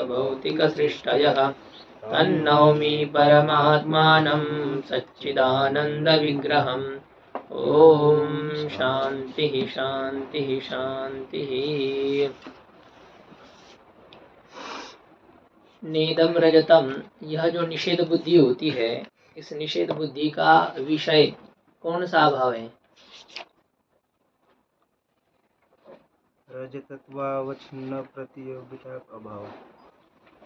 भौतिकसृष्टयः तन्नौमि परमात्मानं सच्चिदानन्दविग्रहम्। ओम शांति शांति शांति। नेदम रजतम, यह जो निषेध बुद्धि होती है, इस निषेध बुद्धि का विषय कौन सा अभाव है? रजतत्वावच्छिन्न प्रतियोगिता अभाव।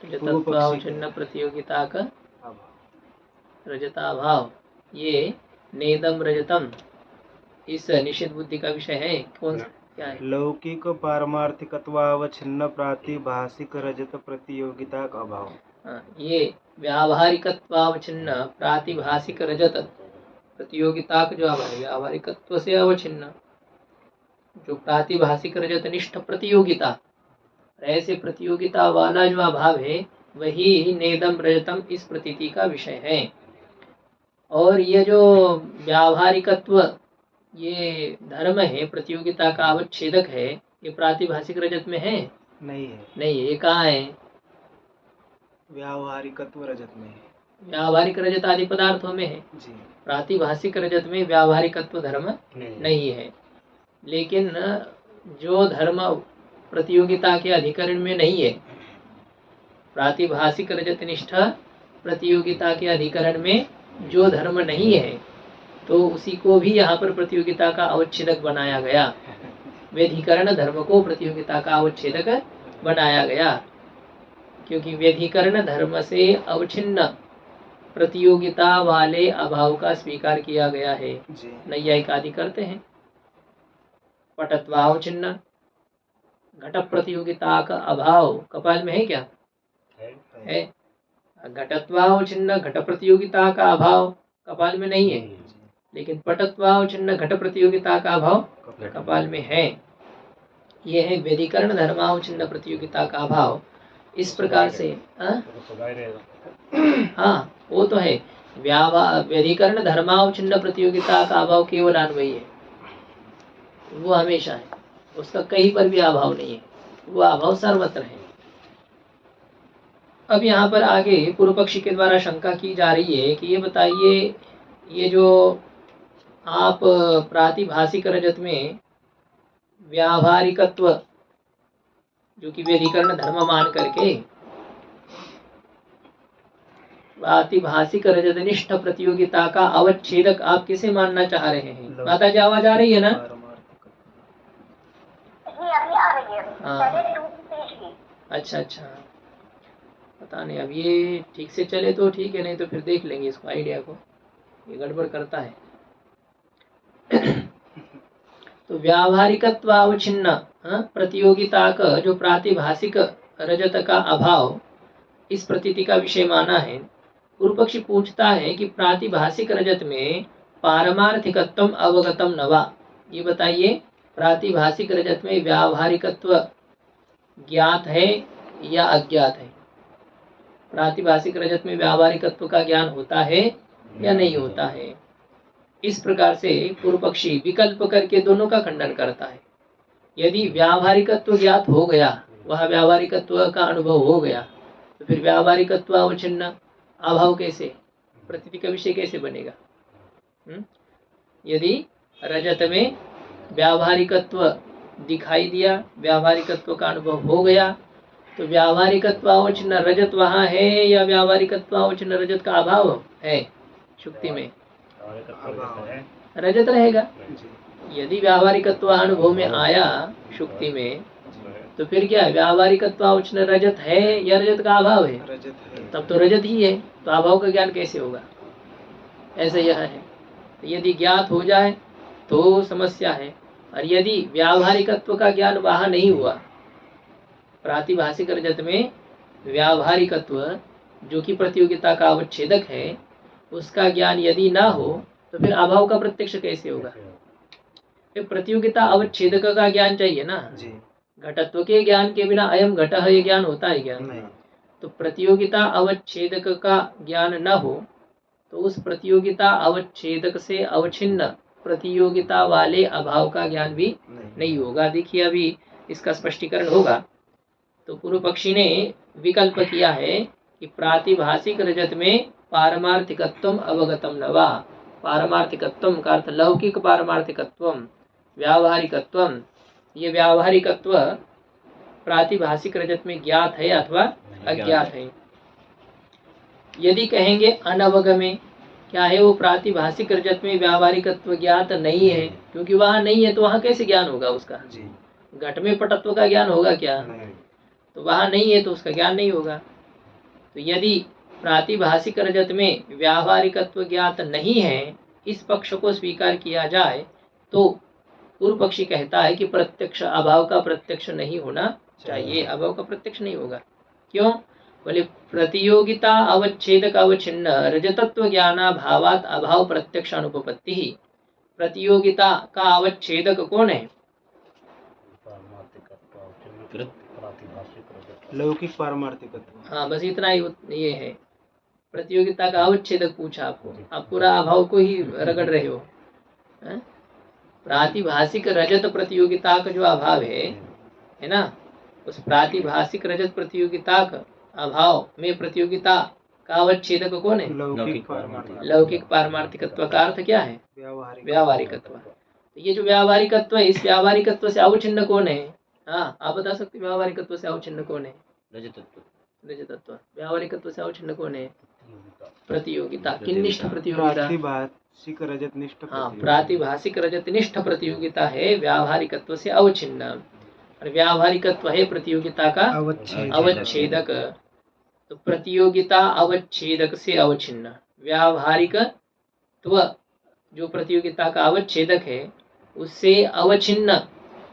रजतत्वावच्छिन्न प्रतियोगिता का रजताभाव, ये नेदम रजतम इस निषेध बुद्धि का विषय है। कौन सा, क्या है? लौकिक पारमार्थिकत्वावच्छिन्न प्रातिभाषिक रजत प्रतियोगिता का अभाव। ये व्यावहारिकत्वावच्छिन्न प्रातिभाषिक रजत प्रतियोगिता का जो अभाव है, व्यावहारिकत्व से अवच्छिन्न जो प्रातिभाषिक रजत निष्ठ प्रतियोगिता, ऐसे प्रतियोगिता वाला जो अभाव है, वही नेदम रजतम इस प्रतीति का विषय है। और ये जो व्यावहारिकत्व, ये धर्म है, प्रतियोगिता का अवच्छेदक है, ये प्रातिभाषिक रजत में है? नहीं है। नहीं है। ये कहाँ है? व्यावहारिकत्व रजत में है। व्यावहारिक रजत आदि पदार्थों में है जी। प्रातिभाषिक रजत में व्यावहारिकत्व धर्म नहीं है। लेकिन जो धर्म प्रतियोगिता के अधिकरण में नहीं है, प्रातिभाषिक रजत निष्ठा प्रतियोगिता के अधिकरण में जो धर्म नहीं है, तो उसी को भी यहाँ पर प्रतियोगिता का अवच्छेदक बनाया गया। व्यधिकरण धर्म को प्रतियोगिता का अवच्छेदक बनाया गया, क्योंकि व्यधिकरण धर्म से अवच्छिन्न प्रतियोगिता वाले अभाव का स्वीकार किया गया है। नैयायिक आदि करते हैं। पटत्वावच्छिन्न घट प्रतियोगिता का अभाव कपाल में है क्या? है। घटत्वावच्छिन्न घट प्रतियोगिता का अभाव कपाल में नहीं है, लेकिन पटत्वावच्छिन्न घट प्रतियोगिता का अभाव कपाल में है। यह है व्यधिकरण धर्मावच्छिन्न प्रतियोगिता का अभाव। इस प्रकार से हाँ, वो तो है। व्यधिकरण धर्मावच्छिन्न प्रतियोगिता का अभाव केवल अन्वयी है, वो हमेशा है, उसका कहीं पर भी अभाव नहीं है, वो अभाव सर्वत्र है। अब यहाँ पर आगे पूर्व पक्षी के द्वारा शंका की जा रही है कि ये बताइए, ये जो आप प्रातिभाषिक रजत में व्यावहारिकत्व जो कि व्यधिकरण धर्म मान करके प्रातिभाषिक रजतनिष्ठ प्रतियोगिता का अवच्छेदक आप किसे मानना चाह रहे हैं? माता जी आवाज आ रही है ना? हाँ। अच्छा, पता नहीं, अब ये ठीक से चले तो ठीक है, नहीं तो फिर देख लेंगे इसको, आइडिया को, ये गड़बड़ करता है। तो व्यावहारिकत्व अवच्छिन्न प्रतियोगिता का जो प्रातिभाषिक रजत का अभाव इस प्रतीति का विषय माना है। पूर्व पक्षी पूछता है कि प्रातिभाषिक रजत में पारमार्थिकत्व अवगतम नवा, ये बताइए प्रातिभाषिक रजत में व्यावहारिकत्व ज्ञात है या अज्ञात है? प्रातिभाषिक रजत में व्यावहारिकत्व का ज्ञान होता है या नहीं होता है? इस प्रकार से पूर्व पक्षी विकल्प करके दोनों का खंडन करता है। यदि व्यावहारिकत्व ज्ञात हो गया, वह व्यावहारिकत्व का अनुभव हो गया, तो फिर व्यावहारिकत्व अवच्छिन्न अभाव कैसे, प्रतीति का विषय कैसे बनेगा? यदि रजत में व्यावहारिकत्व दिखाई दिया, व्यावहारिकत्व का अनुभव हो गया, तो व्यावहारिकत्व अवच्छिन्न रजत वहाँ है या व्यावहारिकत्व अवच्छिन्न रजत का अभाव है? शुक्ति में रजत रहेगा। यदि व्यावहारिकत्व अनुभव में आया शुक्ति में, तो फिर क्या व्यावहारिकत्व अवच्छिन्न रजत है या रजत का अभाव है? तब तो रजत ही है, तो अभाव का ज्ञान कैसे होगा? ऐसे यह है। तो यदि ज्ञात हो जाए तो समस्या है, और यदि व्यावहारिकत्व का ज्ञान वहाँ नहीं हुआ, प्रातिभाषिक रजत में व्यावहारिकत्व जो कि प्रतियोगिता का अवच्छेदक है, उसका ज्ञान यदि ना हो, तो फिर अभाव का प्रत्यक्ष कैसे होगा? प्रतियोगिता अवच्छेदक का ज्ञान चाहिए ना जी। घटत्व के ज्ञान के बिना अयम घट है ये ज्ञान होता है क्या? नहीं। तो प्रतियोगिता अवच्छेदक का ज्ञान न हो तो उस प्रतियोगिता अवच्छेदक से अवच्छिन्न प्रतियोगिता वाले अभाव का ज्ञान भी नहीं होगा। देखिए अभी इसका स्पष्टीकरण होगा। तो पूर्व पक्षी ने विकल्प किया है कि प्रातिभाषिक रजत में पारमार्थिकत्वम अवगतम न वा। पारमार्थिकत्वम का अर्थ लौकिक पारमार्थिकत्वम, व्यावहारिकत्वम, ये व्यावहारिकत्व प्रातिभाषिक रजत में ज्ञात है अथवा अज्ञात है। यदि कहेंगे अनवगमे, क्या है वो प्रातिभाषिक रजत में व्यावहारिकत्व ज्ञात नहीं है, क्योंकि वहां नहीं है तो वहां कैसे ज्ञान होगा उसका? घट में पटत्व का ज्ञान होगा क्या? तो वहां नहीं है तो उसका ज्ञान नहीं होगा। तो यदि प्रातिभाषिक रजत में व्यावहारिकत्व ज्ञात नहीं है, इस पक्ष को स्वीकार किया जाए तो पूर्व पक्षी कहता है कि प्रत्यक्ष अभाव का प्रत्यक्ष नहीं होना चाहिए, अभाव का प्रत्यक्ष नहीं होगा। क्यों? बोले प्रतियोगिता अवच्छेदक अवच्छिन्न रजतत्व ज्ञानाभावात अभाव प्रत्यक्ष अनुपपत्ति ही। प्रतियोगिता का अवच्छेदक कौन है? लौकिक पारमार्थिकत्व। हाँ, बस इतना ही ये है। प्रतियोगिता का अवच्छेदक पूछा आपको, आप पूरा अभाव को ही रगड़ रहे हो। प्रातिभाषिक रजत प्रतियोगिता का जो अभाव है ना, उस प्रातिभाषिक रजत प्रतियोगिता का अभाव में प्रतियोगिता का अवच्छेदक कौन है? लौकिक पारमार्थिकत्व का अर्थ क्या है? व्यावहारिकत्व। तो ये जो व्यावहारिकत्व है, इस व्यावहारिकत्व से अवच्छिन्न कौन है? हाँ, आप बता सकते हैं व्यावहारिकत्व से अवच्छिन्न कौन है? रजतत्व। व्यावहारिकत्व से अवच्छिन्न कौन है? प्रतियोगिता। किन्निष्ठ प्रतियोगिता? प्रातिभाषिक रजतनिष्ठ। हाँ, प्रातिभाषिक रजतनिष्ठ प्रतियोगिता है व्यावहारिकत्व से अवच्छिन्न, और व्यावहारिकत्व है प्रतियोगिता का अवच्छेदक। तो प्रतियोगिता अवच्छेदक से अवच्छिन्न, व्यावहारिकत्व जो प्रतियोगिता का अवच्छेदक है उससे अवच्छिन्न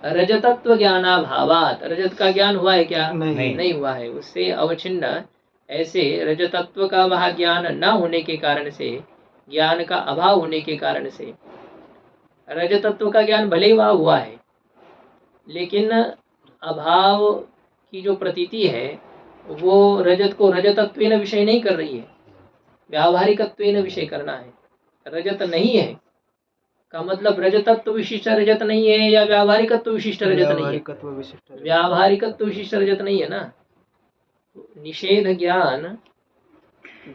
रजतत्व ज्ञानाभावात, रजत का ज्ञान हुआ है क्या? नहीं हुआ है, उससे अवच्छिन्न ऐसे रजतत्व का वह ज्ञान न होने के कारण से, ज्ञान का अभाव होने के कारण से, रजतत्व का ज्ञान भले ही वह हुआ है लेकिन अभाव की जो प्रतीति है वो रजत को रजतत्वेन विषय नहीं कर रही है, व्यावहारिकत्वेन विषय करना है। रजत नहीं है का मतलब रजतत्व विशिष्ट रजत नहीं है या व्यावहारिकत्व विशिष्ट रजत नहीं है? व्यावहारिकत्व विशिष्ट रजत नहीं है ना। निषेध ज्ञान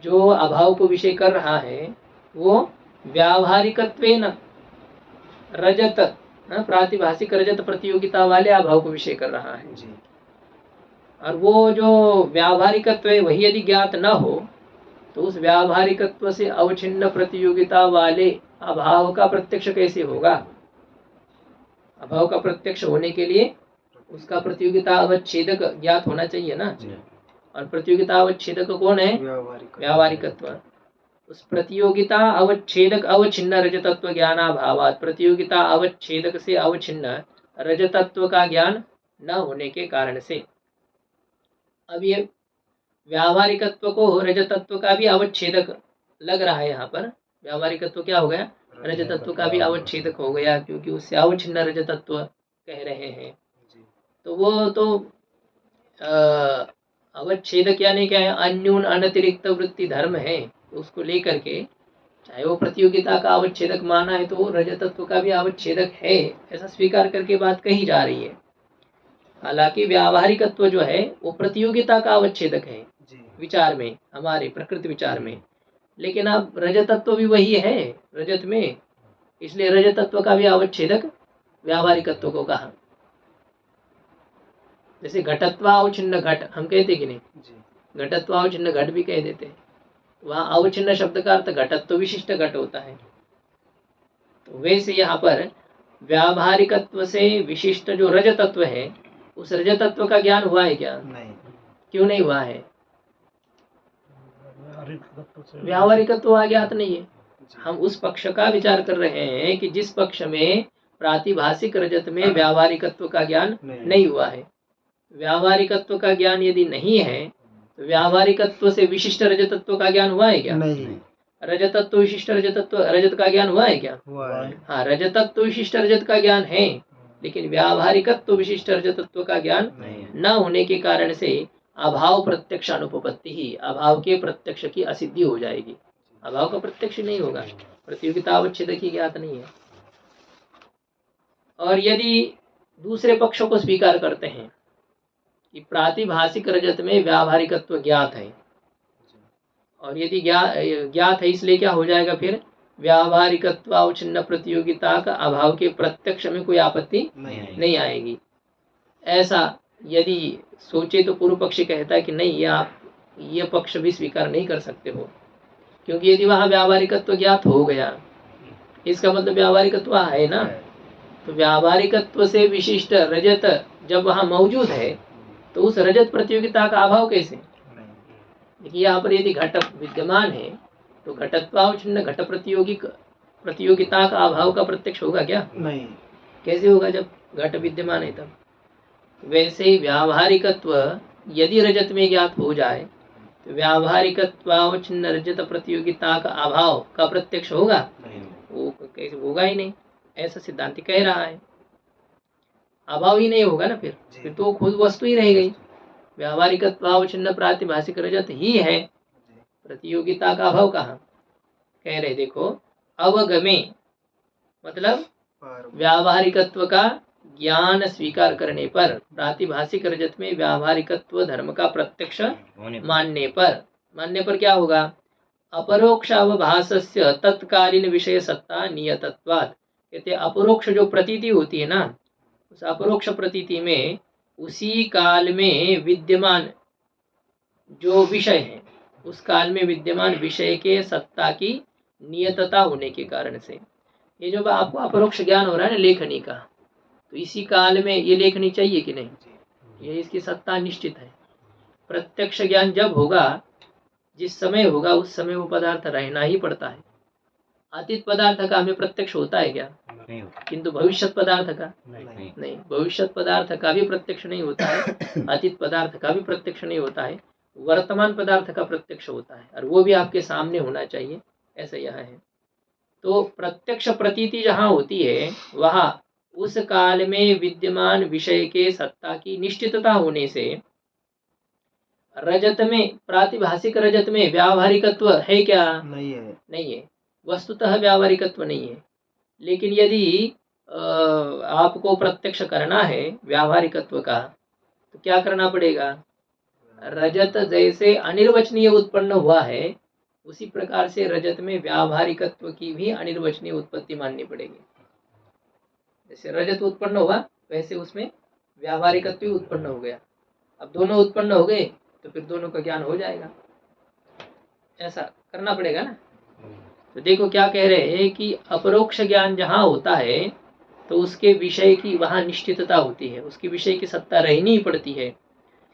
जो अभाव को विषय कर रहा है वो व्यावहारिकत्वेन रजत, प्रातिभाषिक रजत प्रतियोगिता वाले अभाव को विषय कर रहा है। और वो जो व्यावहारिकत्व है वही यदि ज्ञात न हो तो उस व्यावहारिकत्व से अवच्छिन्न प्रतियोगिता वाले अभाव का प्रत्यक्ष कैसे होगा? अभाव का प्रत्यक्ष होने के लिए उसका प्रतियोगिता अवच्छेदक ज्ञात होना चाहिए ना। और प्रतियोगिता अवच्छेदक कौन है? व्यावहारिकत्व। उस प्रतियोगिता अवच्छेदक अवच्छिन्न रजतत्व ज्ञानाभावात, प्रतियोगिता अवच्छेदक से अवच्छिन्न रजतत्व का ज्ञान न होने के कारण से। अब ये व्यावहारिकत्व को रजतत्व का भी अवच्छेदक लग रहा है यहाँ पर। व्यावहारिकत्व क्या हो गया? रजतत्व का भी अवच्छेदक हो गया, क्योंकि उससे अवच्छिन्न रजतत्व कह रहे हैं। तो वो तो अवच्छेदक यानी क्या है? अन्यून अनतिरिक्त वृत्ति धर्म है, उसको लेकर के चाहे वो प्रतियोगिता का अवच्छेदक माना है तो वो रजतत्व का भी अवच्छेदक है, ऐसा स्वीकार करके बात कही जा रही है। हालांकि व्यावहारिकत्व जो है वो प्रतियोगिता का अवच्छेदक है विचार में, हमारे प्रकृति विचार में, लेकिन अब रजतत्व भी वही है रजत में, इसलिए रजतत्व का भी अवच्छेदक व्यावहारिकत्व को कहा। जैसे घटत्वावच्छिन्न घट हम कहते कि नहीं, घटत्वावच्छिन्न घट भी कह देते हैं। वहाँ अवच्छिन्न शब्द का अर्थ घटत्व विशिष्ट घट होता है। तो वैसे यहाँ पर व्यावहारिकत्व से विशिष्ट जो रजतत्व है उस रजतत्व का ज्ञान हुआ है क्या? नहीं। क्यों नहीं हुआ है? व्यावहारिकत्व अज्ञात नहीं है। हम उस पक्ष का विचार कर रहे हैं कि जिस पक्ष में प्रातिभाषिक रजत में व्यावहारिकत्व का ज्ञान नहीं हुआ है। व्यावहारिकत्व का ज्ञान यदि नहीं है तो व्यावहारिकत्व से विशिष्ट रजतत्व का ज्ञान हुआ है क्या? नहीं। रजतत्व विशिष्ट रजत का ज्ञान हुआ है क्या? हाँ, रजतत्व विशिष्ट रजत का ज्ञान है, लेकिन व्यावहारिकत्व विशिष्ट रजतत्व का ज्ञान न होने के कारण से अभाव प्रत्यक्ष अनुपपत्ति ही, अभाव के प्रत्यक्ष की असिद्धि हो जाएगी। अभाव का प्रत्यक्ष नहीं होगा, प्रतियोगिता अवच्छेदक ही ज्ञात नहीं है। और यदि दूसरे पक्ष को स्वीकार करते हैं कि प्रातिभाषिक रजत में व्यावहारिकत्व ज्ञात है, और यदि ज्ञात है इसलिए क्या हो जाएगा फिर, व्यावहारिकत्वावच्छिन्न प्रतियोगिता का अभाव के प्रत्यक्ष में कोई आपत्ति नहीं आएगी। ऐसा यदि सोचे तो पूर्व पक्षी कहता है कि नहीं, ये आप ये पक्ष भी स्वीकार नहीं कर सकते हो, क्योंकि यदि वहाँ व्यावहारिकत्व ज्ञात हो गया, इसका मतलब व्यावहारिकत्व है ना, तो व्यावहारिकत्व से विशिष्ट रजत जब वहाँ मौजूद है तो उस रजत प्रतियोगिता का अभाव कैसे। देखिए यहाँ पर यदि घट विद्यमान है तो घटत्वावच्छिन्न घट प्रतियोगिता का अभाव का प्रत्यक्ष होगा क्या, नहीं। कैसे होगा, जब घट विद्यमान है तब। वैसे ही व्यावहारिकत्व यदि रजत में ज्ञात हो जाए तो व्यावहारिकत्वावच्छिन्न रजत प्रतियोगिता का अभाव का प्रत्यक्ष होगा, वो कैसे होगा ही नहीं, ऐसा सिद्धांत कह रहा है। अभाव ही नहीं होगा ना, फिर तो खुद वस्तु ही रह गई। व्यावहारिकत्वावच्छिन्न प्रातिभाषिक रजत ही है, प्रतियोगिता का अभाव कहाँ। कह रहे देखो, अवगमे मतलब व्यावहारिकत्व का ज्ञान स्वीकार करने पर, प्रातिभाषिक रजत में व्यावहारिकत्व धर्म का प्रत्यक्ष मानने पर क्या होगा, अपरोक्ष अवभासस्य तत्कालीन विषय सत्ता नियतत्वात्। कहते अपरोक्ष जो प्रतीति होती है ना, उस अपरोक्ष प्रतीति में उसी काल में विद्यमान जो विषय है, उस काल में विद्यमान विषय के सत्ता की नियतता होने के कारण से, ये जो आपको अपरोक्ष ज्ञान हो रहा है ना लेखनी का, तो इसी काल में ये लेखनी चाहिए कि नहीं, ये इसकी सत्ता निश्चित है। प्रत्यक्ष ज्ञान जब होगा, जिस समय होगा उस समय वो पदार्थ रहना ही पड़ता है। अतीत पदार्थ का हमें प्रत्यक्ष होता है क्या, नहीं, किंतु भविष्यत पदार्थ का नहीं, भविष्यत पदार्थ का भी प्रत्यक्ष नहीं होता है, अतीत पदार्थ का भी प्रत्यक्ष नहीं होता है, वर्तमान पदार्थ का प्रत्यक्ष होता है, और वो भी आपके सामने होना चाहिए, ऐसा यह है। तो प्रत्यक्ष प्रतीति जहाँ होती है वहाँ उस काल में विद्यमान विषय के सत्ता की निश्चितता होने से, रजत में प्रातिभाषिक रजत में व्यावहारिकत्व है क्या, नहीं है, वस्तुतः व्यावहारिकत्व नहीं है। लेकिन यदि आपको प्रत्यक्ष करना है व्यावहारिकत्व का, तो क्या करना पड़ेगा, रजत जैसे अनिर्वचनीय उत्पन्न हुआ है उसी प्रकार से रजत में व्यावहारिकत्व की भी अनिर्वचनीय उत्पत्ति माननी पड़ेगी। जैसे रजत उत्पन्न हुआ वैसे उसमें व्यावहारिकत्व उत्पन्न हो गया। अब दोनों उत्पन्न हो गए तो फिर दोनों का ज्ञान हो जाएगा, ऐसा करना पड़ेगा ना। तो देखो क्या कह रहे हैं कि अपरोक्ष ज्ञान जहाँ होता है तो उसके विषय की वहाँ निश्चितता होती है, उसकी विषय की सत्ता रहनी ही पड़ती है।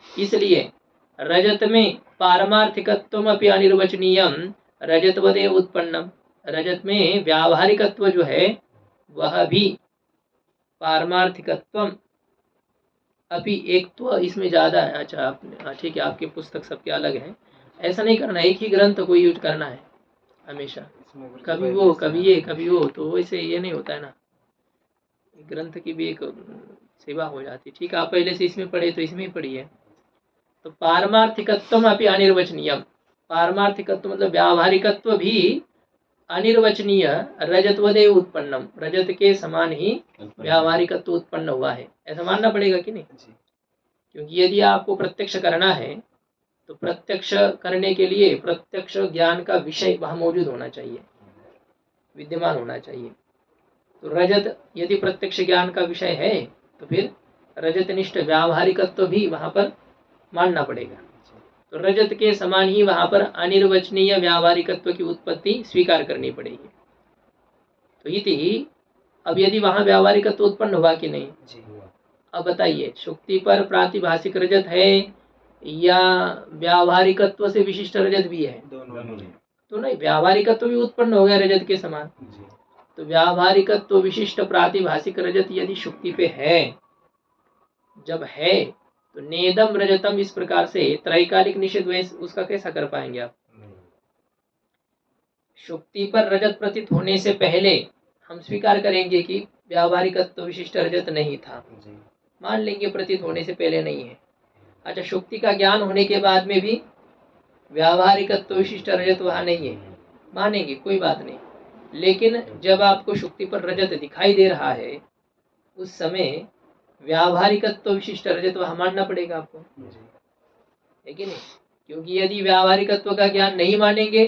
इसलिए रजत में पारमार्थिकत्व अपि अनिर्वचनीयम रजतवदेव उत्पन्नम, रजत में व्यावहारिकत्व जो है वह भी पारमार्थिकत्व अभी एक तो इसमें ज्यादा है। अच्छा ठीक है, आपके पुस्तक सबके अलग हैं, ऐसा नहीं करना, एक ही ग्रंथ को यूज करना है हमेशा, कभी वो कभी ये कभी वो, तो वैसे ये नहीं होता है ना, ग्रंथ की भी एक सेवा हो जाती। ठीक है, आप पहले से इसमें पढ़े तो इसमें ही पढ़िए। तो पारमार्थिकत्व अभी अनिर्वचनीय, पारमार्थिकत्व मतलब व्यावहारिकत्व भी अनिर्वचनीय रजतवदेव उत्पन्नम, रजत के समान ही व्यावहारिकत्व उत्पन्न हुआ है, ऐसा मानना पड़ेगा कि नहीं। क्योंकि यदि आपको प्रत्यक्ष करना है तो प्रत्यक्ष करने के लिए प्रत्यक्ष ज्ञान का विषय वहां मौजूद होना चाहिए, विद्यमान होना चाहिए। तो रजत यदि प्रत्यक्ष ज्ञान का विषय है तो फिर रजतनिष्ठ व्यावहारिकत्व भी वहां पर मानना पड़ेगा। तो रजत के समान ही वहां पर अनिर्वचनीय व्यावहारिकत्व की उत्पत्ति स्वीकार करनी पड़ेगी। तो इति, अब यदि वहां व्यावहारिकत्व उत्पन्न हुआ कि नहीं, अब बताइए, शुक्ति पर प्रातिभाषिक रजत है या व्यावहारिकत्व से विशिष्ट रजत भी है, तो नहीं, व्यावहारिकत्व भी उत्पन्न हो गया रजत के समान। तो व्यावहारिकत्व विशिष्ट प्रातिभाषिक रजत यदि शुक्ति पे है, जब है तो नेदम रजतम, इस प्रकार से त्रैकालिक निषेध उसका कैसा कर पाएंगे आप। शुक्ति पर रजत प्रतीत होने से पहले हम स्वीकार करेंगे कि व्यावहारिकत्व विशिष्ट रजत नहीं था, मान लेंगे प्रतीत होने से पहले नहीं है। अच्छा, शुक्ति का ज्ञान होने के बाद में भी व्यावहारिकत्व विशिष्ट रजत वहां नहीं है, मानेंगे, कोई बात नहीं। लेकिन जब आपको शुक्ति पर रजत दिखाई दे रहा है उस समय व्यावहारिकत्व विशिष्ट रजत वहाँ मानना पड़ेगा आपको, जी। है कि नहीं? क्योंकि यदि व्यावहारिकत्व का ज्ञान नहीं मानेंगे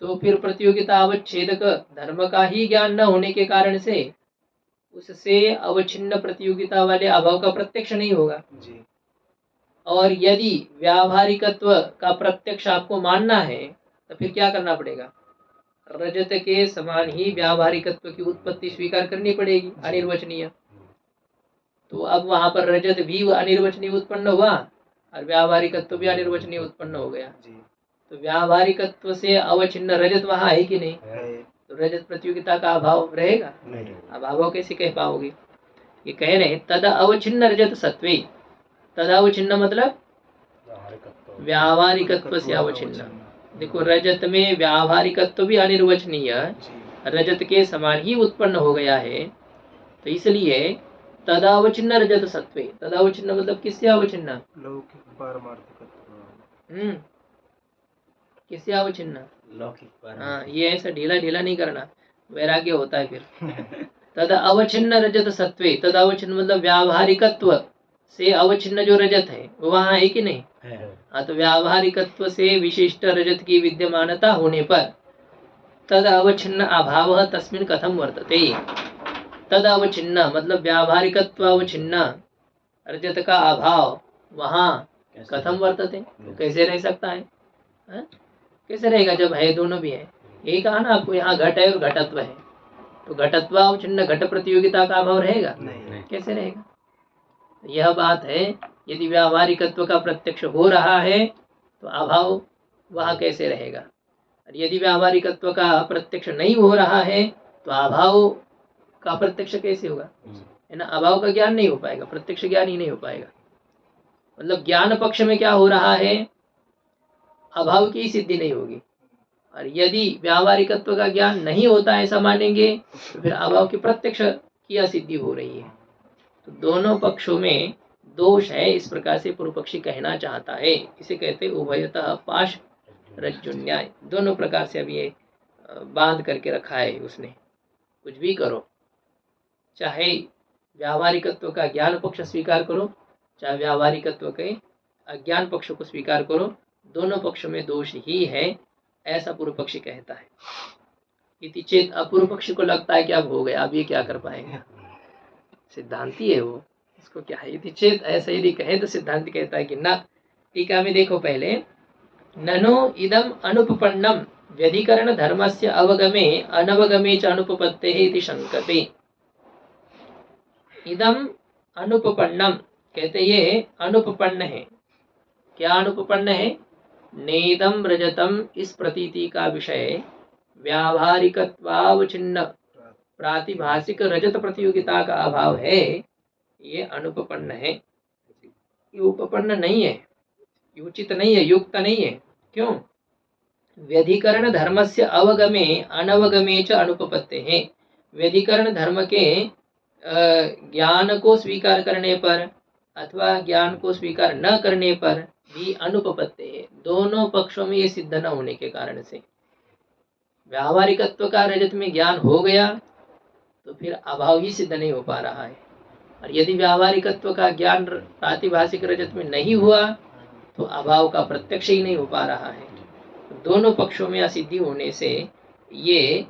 तो फिर प्रतियोगिता अवच्छेदक धर्म का ही ज्ञान न होने के कारण से उससे अवच्छिन्न प्रतियोगिता वाले अभाव का प्रत्यक्ष नहीं होगा। जी। और यदि व्यावहारिकत्व का प्रत्यक्ष आपको मानना है तो फिर क्या करना पड़ेगा? रजत के समान ही व्यावहारिकत्व की उत्पत्ति स्वीकार करनी पड़ेगी, अनिर्वचनीय। तो अब वहां पर रजत भी अनिर्वचनीय उत्पन्न हुआ और व्यावहारिकत्व भी अनिर्वचनीय उत्पन्न हो गया। जी। तो व्यावहारिकत्व से अवच्छिन्न रजत वहां है कि नहीं? है। तो रजत प्रतियोगिता का अभाव रहेगा? नहीं। अब अभाव कैसे कह पाओगे? ये कह रहे तद अवच्छिन्न रजत सत्वे, तद अवच्छिन्न मतलब व्यावहारिकत्व से अवच्छिन्न। देखो रजत में व्यावहारिकत्व भी अनिर्वचनीय रजत के समान ही उत्पन्न हो गया है, तो इसलिए तदावचिन्न रजत सत्वे, तदावचिन्न मतलब किससे अवचिन्न? लौकिक पारमार्थिकत्व। किससे अवचिन्न? लौकिक। हाँ, ये ऐसा ढीला ढीला नहीं करना, वैराग्य होता है फिर। तद अवचिन्न रजत सत्वे, तद अवचिन्न मतलब व्यावहारिकत्व से अवचिन्न जो रजत है वो वहाँ है कि नहीं? हाँ, तो व्यावहारिकत्व से विशिष्ट रजत की विद्यमानता होने पर तद अवचिन्न अभाव तस्मिन् कथम वर्तते। तद अवचिन्न मतलब व्यावहारिकत्व अवचिन्न रजत का अभाव वहाँ कथम वर्तते, तो कैसे रह सकता है? कैसे रहेगा जब है, दोनों भी है। यही कहा ना आपको, यहाँ घट है और घटत्व है, तो घटत्व अवचिन्न घट प्रतियोगिता का अभाव रहेगा? नहीं। कैसे रहेगा? यह बात है, यदि व्यावहारिकत्व का प्रत्यक्ष हो रहा है तो अभाव वहाँ कैसे रहेगा? और यदि व्यावहारिकत्व का प्रत्यक्ष नहीं हो रहा है तो अभाव का प्रत्यक्ष कैसे होगा? है ना, अभाव का ज्ञान नहीं हो पाएगा, प्रत्यक्ष ज्ञान ही नहीं हो पाएगा। मतलब ज्ञान पक्ष में क्या हो रहा है? अभाव की सिद्धि नहीं होगी। और यदि व्यावहारिकत्व का ज्ञान नहीं होता ऐसा मानेंगे तो फिर अभाव की प्रत्यक्ष की असिद्धि हो रही है। तो दोनों पक्षों में दोष है, इस प्रकार से पूर्व पक्षी कहना चाहता है। इसे कहते उभयतः पाश रज्जुन्याय। दोनों प्रकार से अब ये बांध करके रखा है उसने। कुछ भी करो, चाहे व्यावहारिकत्व का ज्ञान पक्ष स्वीकार करो, चाहे व्यावहारिकत्व के अज्ञान पक्ष को स्वीकार करो, दोनों पक्षों में दोष ही है, ऐसा पूर्व पक्षी कहता है। इति चेत, अब पूर्व पक्षी को लगता है कि अब हो गया, अब ये क्या कर पाएगा? सिद्धांती है वो, इसको क्या है? इति चेत, ऐसा यदि कहे तो सिद्धांत कहता है कि ना। टीका में देखो पहले, ननो इदम अनुपपन्नम व्यधिकरण धर्मस्य अवगमे अनवगमे च अनुपपत्तेः इति शंकते। इदम अनुपपन्नम कहते ये अनुपपन्न है। क्या अनुपपन्न है? नेदम रजतम, इस प्रतीति का विषय व्यावहारिकत्वावचिन्न प्रातिभाषिक रजत प्रतियोगिता का अभाव है, ये अनुपपन्न है। ये उपपन्न नहीं है, उचित नहीं है, युक्त नहीं है। क्यों? व्यधिकरण धर्मस्य अवगमे अनवगमे च अनुपपत्तेः। व्यधिकरण धर्म के ज्ञान को स्वीकार करने पर अथवा ज्ञान को स्वीकार न करने पर भी अनुपपत्ति है। दोनों पक्षों में ये सिद्ध न होने के कारण से व्यावहारिकत्व का रजत में ज्ञान हो गया तो फिर अभाव ही सिद्ध नहीं हो पा रहा है। और यदि व्यावहारिकत्व का ज्ञान प्रातिभाषिक रजत में नहीं हुआ तो अभाव का प्रत्यक्ष ही नहीं हो पा रहा है। तो दोनों पक्षों में असिद्धि होने से ये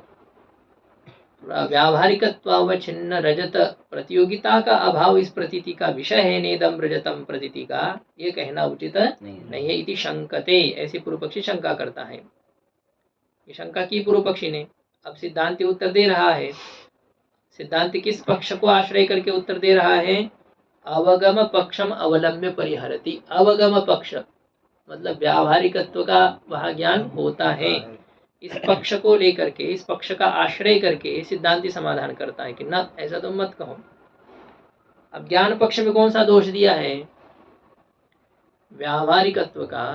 व्यावहारिकत्वावच्छिन्न रजत प्रतियोगिता का अभाव इस प्रतीति का विषय है, नेदम रजतम प्रतीति का, ये कहना उचित नहीं है। इति शंकते, ऐसे पूर्व पक्षी शंका करता है। ये शंका की पूर्व पक्षी ने। अब सिद्धांति उत्तर दे रहा है। सिद्धांति किस पक्ष को आश्रय करके उत्तर दे रहा है? अवगम पक्षम अवलंब्य परिहरति। अवगम पक्ष मतलब व्यावहारिकत्व का वहाँ ज्ञान होता है, इस पक्ष को लेकर के, इस पक्ष का आश्रय करके सिद्धांति समाधान करता है कि ना, ऐसा तो मत कहो। अब ज्ञान पक्ष में कौन सा दोष दिया है? व्यावहारिकत्व का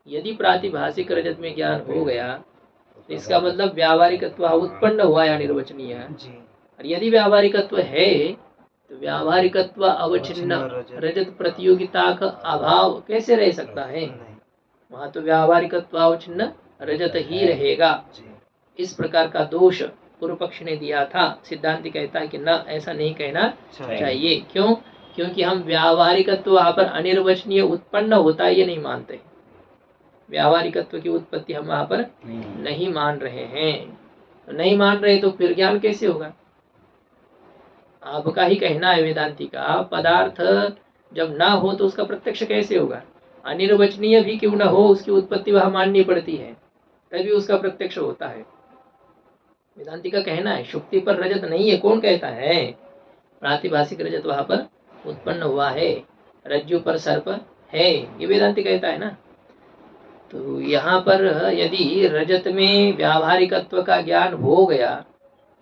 यदि प्रातिभाषिक रजत में ज्ञान हो गया तो इसका मतलब व्यावहारिकत्व उत्पन्न हुआ या निर्वचनीय है। और यदि व्यावहारिकत्व है तो व्यावहारिकत्व अवच्छिन्न रजत प्रतियोगिता का अभाव कैसे रह सकता है? वहां तो व्यावहारिकत्व अवच्छिन्न रजत ही रहेगा। इस प्रकार का दोष पूर्व पक्ष ने दिया था, सिद्धांत कहता है कि न, ऐसा नहीं कहना चाहिए। चाहिए। क्यों? क्योंकि हम व्यावहारिकत्व वहां पर अनिर्वचनीय उत्पन्न होता है ये नहीं मानते। व्यावहारिकत्व की उत्पत्ति हम वहां पर नहीं मान रहे हैं। तो नहीं मान रहे तो फिर ज्ञान कैसे होगा? आपका ही कहना है वेदांती का, पदार्थ जब ना हो तो उसका प्रत्यक्ष कैसे होगा? अनिर्वचनीय भी क्यों ना हो, उसकी उत्पत्ति वहां माननी पड़ती है, तभी उसका प्रत्यक्ष होता है। वेदांती का कहना है शुक्ति पर रजत नहीं है। कौन कहता है? प्रातिभाषिक रजत वहां पर उत्पन्न हुआ है, रज्जु पर सर्प है, ये वेदांती कहता है ना। तो यहाँ पर यदि रजत में व्यावहारिकत्व का ज्ञान हो गया,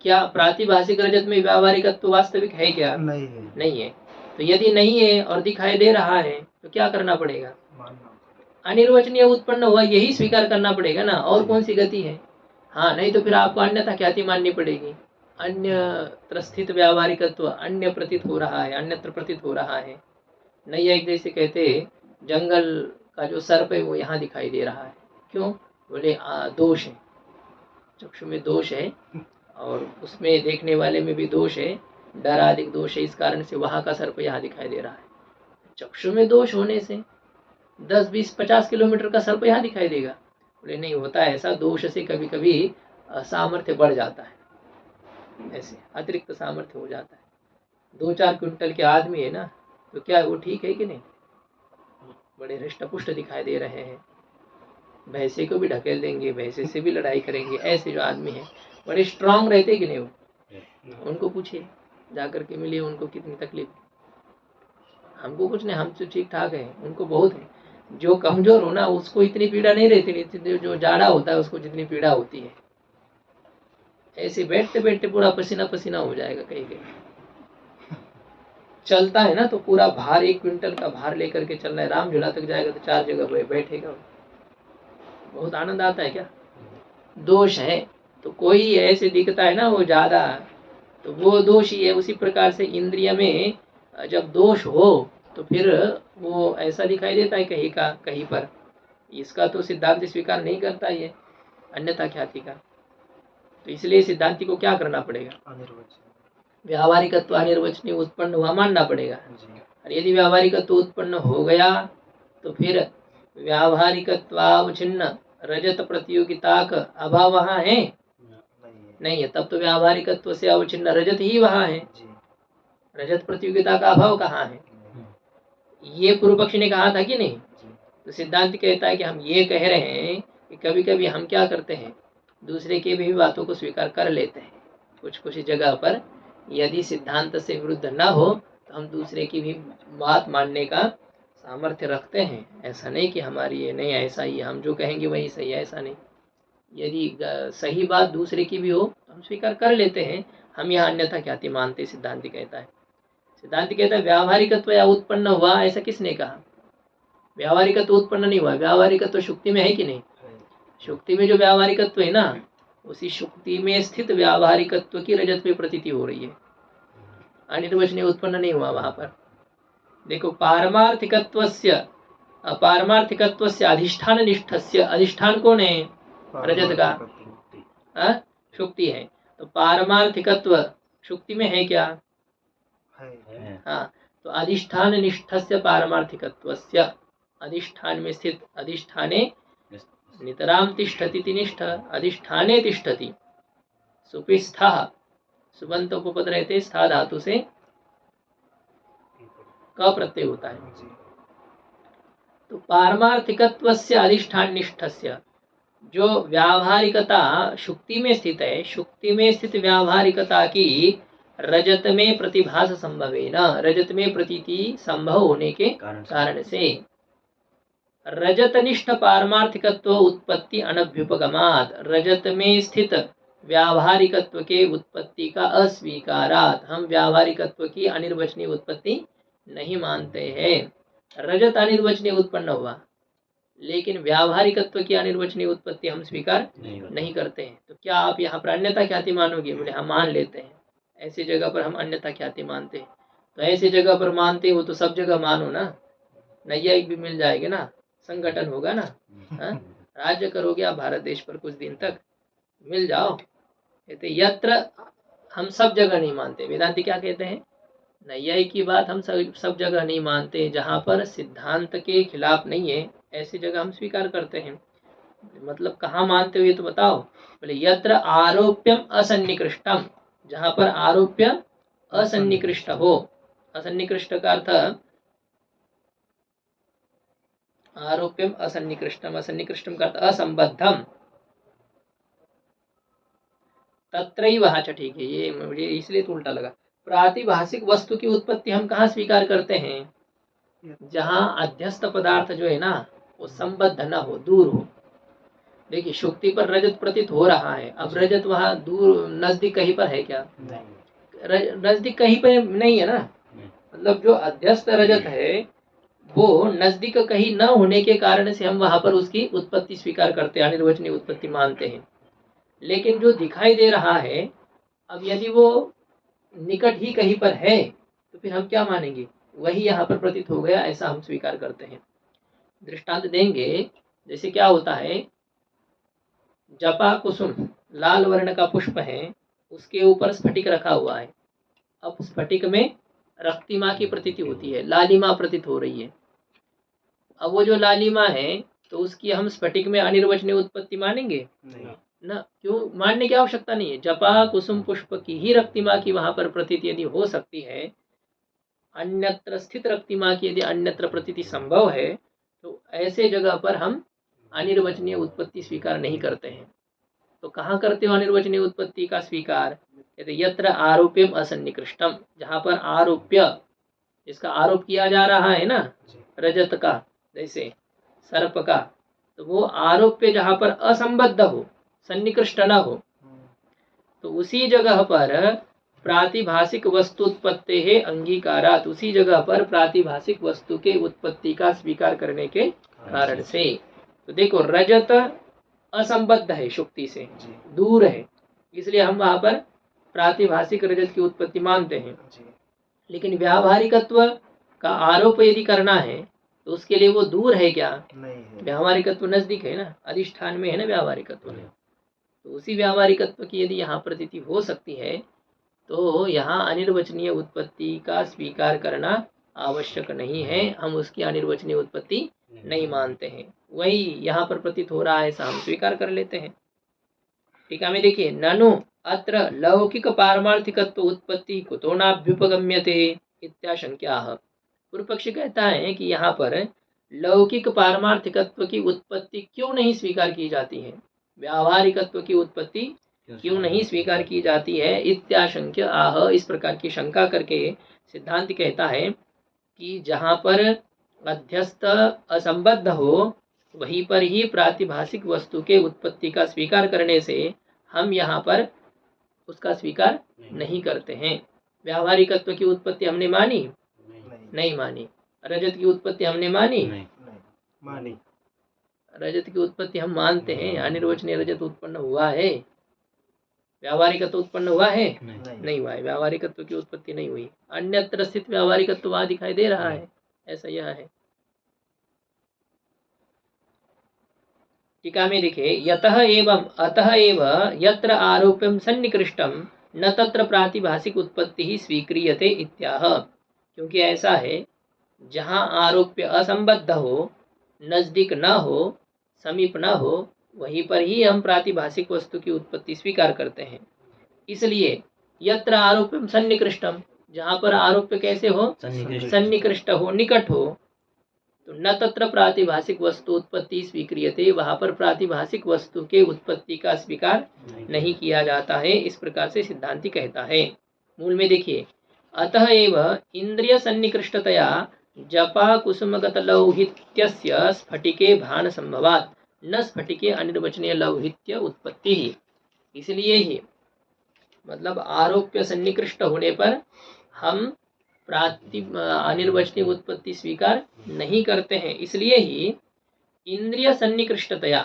क्या प्रातिभाषिक रजत में व्यावहारिकत्व वास्तविक है क्या? नहीं है। नहीं है। तो यदि नहीं है और दिखाई दे रहा है तो क्या करना पड़ेगा? मानना। अनिर्वचनीय उत्पन्न हुआ, यही स्वीकार करना पड़ेगा ना, और कौन सी गति है? हाँ, नहीं तो फिर आपको अन्यथा ख्याति माननी पड़ेगी। अन्य स्थित व्यावहारिकत्व अन्य प्रतीत हो रहा है, अन्यत्र प्रतीत हो रहा है। नहीं, एक जैसे कहते जंगल का जो सर्प है वो यहाँ दिखाई दे रहा है। क्यों? बोले दोष है, चक्षु में दोष है और उसमें देखने वाले में भी दोष है, डर आदि दोष है, इस कारण से वहां का सर्प यहाँ दिखाई दे रहा है। चक्षु में दोष होने से 10, 20, 50 किलोमीटर का सर्प यहाँ दिखाई देगा? बोले नहीं, होता है ऐसा, दोष से कभी कभी सामर्थ्य बढ़ जाता है, ऐसे अतिरिक्त सामर्थ्य हो जाता है। 2-4 क्विंटल के आदमी है ना, तो क्या वो ठीक है कि नहीं? बड़े हृष्ट-पुष्ट दिखाई दे रहे हैं, भैंसे को भी ढकेल देंगे, भैंसे से भी लड़ाई करेंगे, ऐसे जो आदमी है बड़े स्ट्रांग रहते कि नहीं? वो उनको पूछिए, जाकर के मिलिए, उनको कितनी तकलीफ। हमको कुछ नहीं, हम तो ठीक ठाक है, उनको बहुत है। जो कमजोर हो ना उसको इतनी पीड़ा नहीं रहती, जो जाड़ा होता है उसको जितनी पीड़ा होती है। ऐसे बैठते बैठते पूरा पसीना पसीना हो जाएगा। कहीं कहीं चलता है ना तो पूरा भार, 1 क्विंटल का भार लेकर के चलना है, राम झूला तक जाएगा तो 4 जगह बैठेगा, बहुत आनंद आता है। क्या दोष है? तो कोई ऐसे दिखता है ना वो ज्यादा, तो वो दोष ही है। उसी प्रकार से इंद्रिय में जब दोष हो तो फिर वो ऐसा दिखाई देता है कहीं का कहीं पर। इसका तो सिद्धांत स्वीकार नहीं करता ये अन्यथा ख्याति का। तो इसलिए सिद्धांति को क्या करना पड़ेगा? व्यावहारिकत्व अनिर्वचनीय उत्पन्न हुआ मानना पड़ेगा। और यदि व्यावहारिकत्व उत्पन्न हो गया तो फिर व्यावहारिकत्वावच्छिन्न रजत प्रतियोगिता का अभाव वहाँ है? नहीं है। तब तो व्यावहारिकत्व से अवच्छिन्न रजत ही वहाँ है, रजत प्रतियोगिता का अभाव कहाँ है? ये पूर्व पक्षी ने कहा था कि नहीं? तो सिद्धांत कहता है कि हम ये कह रहे हैं कि कभी कभी हम क्या करते हैं, दूसरे की भी बातों को स्वीकार कर लेते हैं। कुछ कुछ जगह पर यदि सिद्धांत से विरुद्ध न हो तो हम दूसरे की भी बात मानने का सामर्थ्य रखते हैं। ऐसा नहीं कि हमारी ये नहीं, ऐसा ही हम जो कहेंगे वही सही है, ऐसा नहीं। यदि सही बात दूसरे की भी हो तो हम स्वीकार कर लेते हैं, हम यहाँ अन्यथा ख्याति मानते, सिद्धांत कहता है। सिद्धांत कहता है व्यावहारिकत्व या उत्पन्न हुआ, ऐसा किसने कहा? व्यावहारिकत्व उत्पन्न नहीं हुआ, व्यावहारिकत्व शुक्ति में है कि नहीं? शुक्ति में जो व्यावहारिकत्व है ना, उसी शुक्ति में स्थित व्यावहारिकत्व की रजत में प्रतीति हो रही है, अनिर्वचनीय उत्पन्न नहीं हुआ वहां पर। देखो, पारमार्थिकत्वस्य अपारमार्थिकत्वस्य अधिष्ठान निष्ठस्य, अधिष्ठान कौन है? रजत का शुक्ति है। तो पारमार्थिकत्व शुक्ति में है क्या? हाँ, तो अधिष्ठान निष्ठस्य पारमार्थिकत्वस्य, अधिष्ठान में स्थित, अधिष्ठाने नितराम तिष्ठति निष्ठ, अधिष्ठाने तिष्ठति, सुपिस्थः, सुबंत उपपद रहते, स्था धातु से क प्रत्यय होता है। तो पारमार्थिकत्वस्य अधिष्ठान निष्ठस्य, जो व्यावहारिकता शुक्ति में स्थित है, शुक्ति में स्थित व्यावहारिकता की रजत में प्रतिभास संभवेन, रजत में प्रतीति संभव होने के कारण से रजतनिष्ठ पारमार्थिकत्व उत्पत्ति अनभ्युपगमात्, रजत में स्थित व्यावहारिकत्व के उत्पत्ति का अस्वीकारात्, हम व्यावहारिकत्व की अनिर्वचनीय उत्पत्ति नहीं मानते हैं। रजत अनिर्वचनीय उत्पन्न हुआ लेकिन व्यावहारिकत्व की अनिर्वचनीय उत्पत्ति हम स्वीकार नहीं करते हैं। तो क्या आप यहाँ पर अन्यथा ख्याति मानोगे? बोले हम मान लेते हैं, ऐसी जगह पर हम अन्यथा ख्याति मानते हैं। तो ऐसी जगह पर मानते हो तो सब जगह मानो ना, नैयायिक भी मिल जाएंगे ना, संगठन होगा ना, राज्य करोगे आप भारत देश पर कुछ दिन तक, मिल जाओ, कहते यत्र हम सब जगह नहीं मानते। वेदांती क्या कहते हैं, नैयायिक की बात हम सब जगह नहीं मानते, जहाँ पर सिद्धांत के खिलाफ नहीं है ऐसी जगह हम स्वीकार करते हैं। मतलब कहाँ मानते हो ये तो बताओ। बोले यत्र आरोप्यम असन्निकृष्टम, जहाँ पर आरोप्य असन्निकृष्ट हो। असन्निकृष्ट का अर्थ आरोप्यम असन्निकृष्टम, असन्निकृष्टम का अर्थ असंबद्धम। तत्रैव, अच्छा ठीक है, ये मुझे इसलिए तो उल्टा लगा। प्रातिभाषिक वस्तु की उत्पत्ति हम कहाँ स्वीकार करते हैं, जहाँ अध्यस्त पदार्थ जो है ना वो संबद्ध न हो, दूर हो। देखिए शुक्ति पर रजत प्रतीत हो रहा है, अब रजत वहाँ दूर नजदीक कहीं पर है क्या, नजदीक कहीं पर नहीं है ना। मतलब जो अध्यस्त रजत है वो नजदीक कहीं न होने के कारण से हम वहां पर उसकी उत्पत्ति स्वीकार करते हैं, अनिर्वचनीय उत्पत्ति मानते हैं। लेकिन जो दिखाई दे रहा है, अब यदि वो निकट ही कहीं पर है तो फिर हम क्या मानेंगे, वही यहाँ पर प्रतीत हो गया ऐसा हम स्वीकार करते हैं। दृष्टांत देंगे, जैसे क्या होता है, जपा कुसुम लाल वर्ण का पुष्प है, उसके ऊपर स्फटिक रखा हुआ है। अब स्फटिक में रक्तिमा की प्रतीति होती है, लालिमा प्रतीत हो रही है। अब वो जो लालिमा है तो उसकी हम स्फटिक में अनिर्वचनीय उत्पत्ति मानेंगे ना, क्यों मानने की आवश्यकता नहीं है। जपा कुसुम पुष्प की ही रक्तिमा की वहां पर प्रतीति यदि हो सकती है, अन्यत्र स्थित रक्तिमा की यदि अन्यत्र प्रतीति संभव है, तो ऐसे जगह पर हम अनिर्वचनीय उत्पत्ति स्वीकार नहीं करते हैं। तो कहाँ करते हो अनिर्वचनीय उत्पत्ति का स्वीकार, कहते यत्र आरोप्यम असन्निकृष्टम, जहाँ पर आरोप्य, जिसका आरोप किया जा रहा है ना, रजत का जैसे सर्प का, तो वो आरोप्य जहाँ पर असंबद्ध हो, सन्निकृष्ट न हो, तो उसी जगह पर प्रातिभाषिक वस्तु उत्पत्ति है अंगीकारात, उसी जगह पर प्रातिभाषिक वस्तु के उत्पत्ति का स्वीकार करने के कारण से। तो देखो रजत असंबद्ध है, शुक्ति से दूर है, इसलिए हम वहां पर प्रातिभाषिक रजत की उत्पत्ति मानते हैं। लेकिन व्यावहारिकत्व का आरोप यदि करना है तो उसके लिए वो दूर है क्या, नहीं है। व्यावहारिकत्व नजदीक है ना, अधिष्ठान में है ना व्यावहारिकत्व में। तो उसी व्यावहारिकत्व की यदि यहाँ प्रतीति हो सकती है तो यहाँ अनिर्वचनीय उत्पत्ति का स्वीकार करना आवश्यक नहीं है, हम उसकी अनिर्वचनीय उत्पत्ति नहीं मानते हैं। वही यहाँ पर प्रतीत हो रहा है ऐसा हम स्वीकार कर लेते हैं। टीका में देखिए, ननु अत्र लौकिक पारमार्थिकत्व उत्पत्ति कुतो नाभ्युपगम्यते इत्याशंक्याः। पूर्व पक्षी कहता है कि यहाँ पर लौकिक पारमार्थिकत्व की उत्पत्ति क्यों नहीं स्वीकार की जाती है, व्यावहारिकत्व की उत्पत्ति क्यों नहीं स्वीकार की जाती है। इत्याशंक्य आह, इस प्रकार की शंका करके सिद्धांत कहता है कि जहाँ पर अध्यस्त असंबद्ध हो वहीं पर ही प्रातिभाषिक वस्तु के उत्पत्ति का स्वीकार करने से हम यहाँ पर उसका स्वीकार नहीं करते हैं। व्यावहारिकत्व की उत्पत्ति हमने मानी नहीं मानी, रजत की उत्पत्ति हमने मानी मानी, रजत की उत्पत्ति हम मानते हैं, अनिर्वचनीय रजत उत्पन्न हुआ है, व्यावहारिकत्व उत्पन्न हुआ है नहीं हुआ है, व्यावहारिकत्व की उत्पत्ति नहीं हुई। अन्यत्र स्थित व्यावहारिकत्व वहां दिखाई दे रहा है, ऐसा यह है। टीका में देखिए, यतः एवं अतः एव यत्र आरोप्यम सन्निकृष्टम न तत्र प्रातिभाषिक उत्पत्ति ही स्वीक्रियते इत्याह। क्योंकि ऐसा है, जहाँ आरोप्य असंबद्ध हो, नजदीक न हो, समीप न हो, वहीं पर ही हम प्रातिभाषिक वस्तु की उत्पत्ति स्वीकार करते हैं। इसलिए यत्र आरोप्यम सन्निकृष्टम, जहाँ पर आरोप्य कैसे हो, सन्निकृष्ट हो, निकट हो, तो न तत्र प्रातिभाषिक वस्तु उत्पत्ति स्वीक्रियते, वहां पर प्रातिभाषिक वस्तु के उत्पत्ति का स्वीकार नहीं किया जाता है। इस प्रकार से सिद्धांति कहता है। मूल में देखिए, अतः एव इंद्रिय सन्निकृष्टतया जपा कुसुमगत लौहित्यस्य स्फटिके भान संभवात् न स्फटिके अनिर्वचनीय लौहित्य उत्पत्ति ही। इसलिए ही मतलब आरोप्य सन्निकृष्ट होने पर हम अनिर्वचनीय उत्पत्ति स्वीकार नहीं करते हैं। इसलिए ही इंद्रिय सन्निकृष्टतया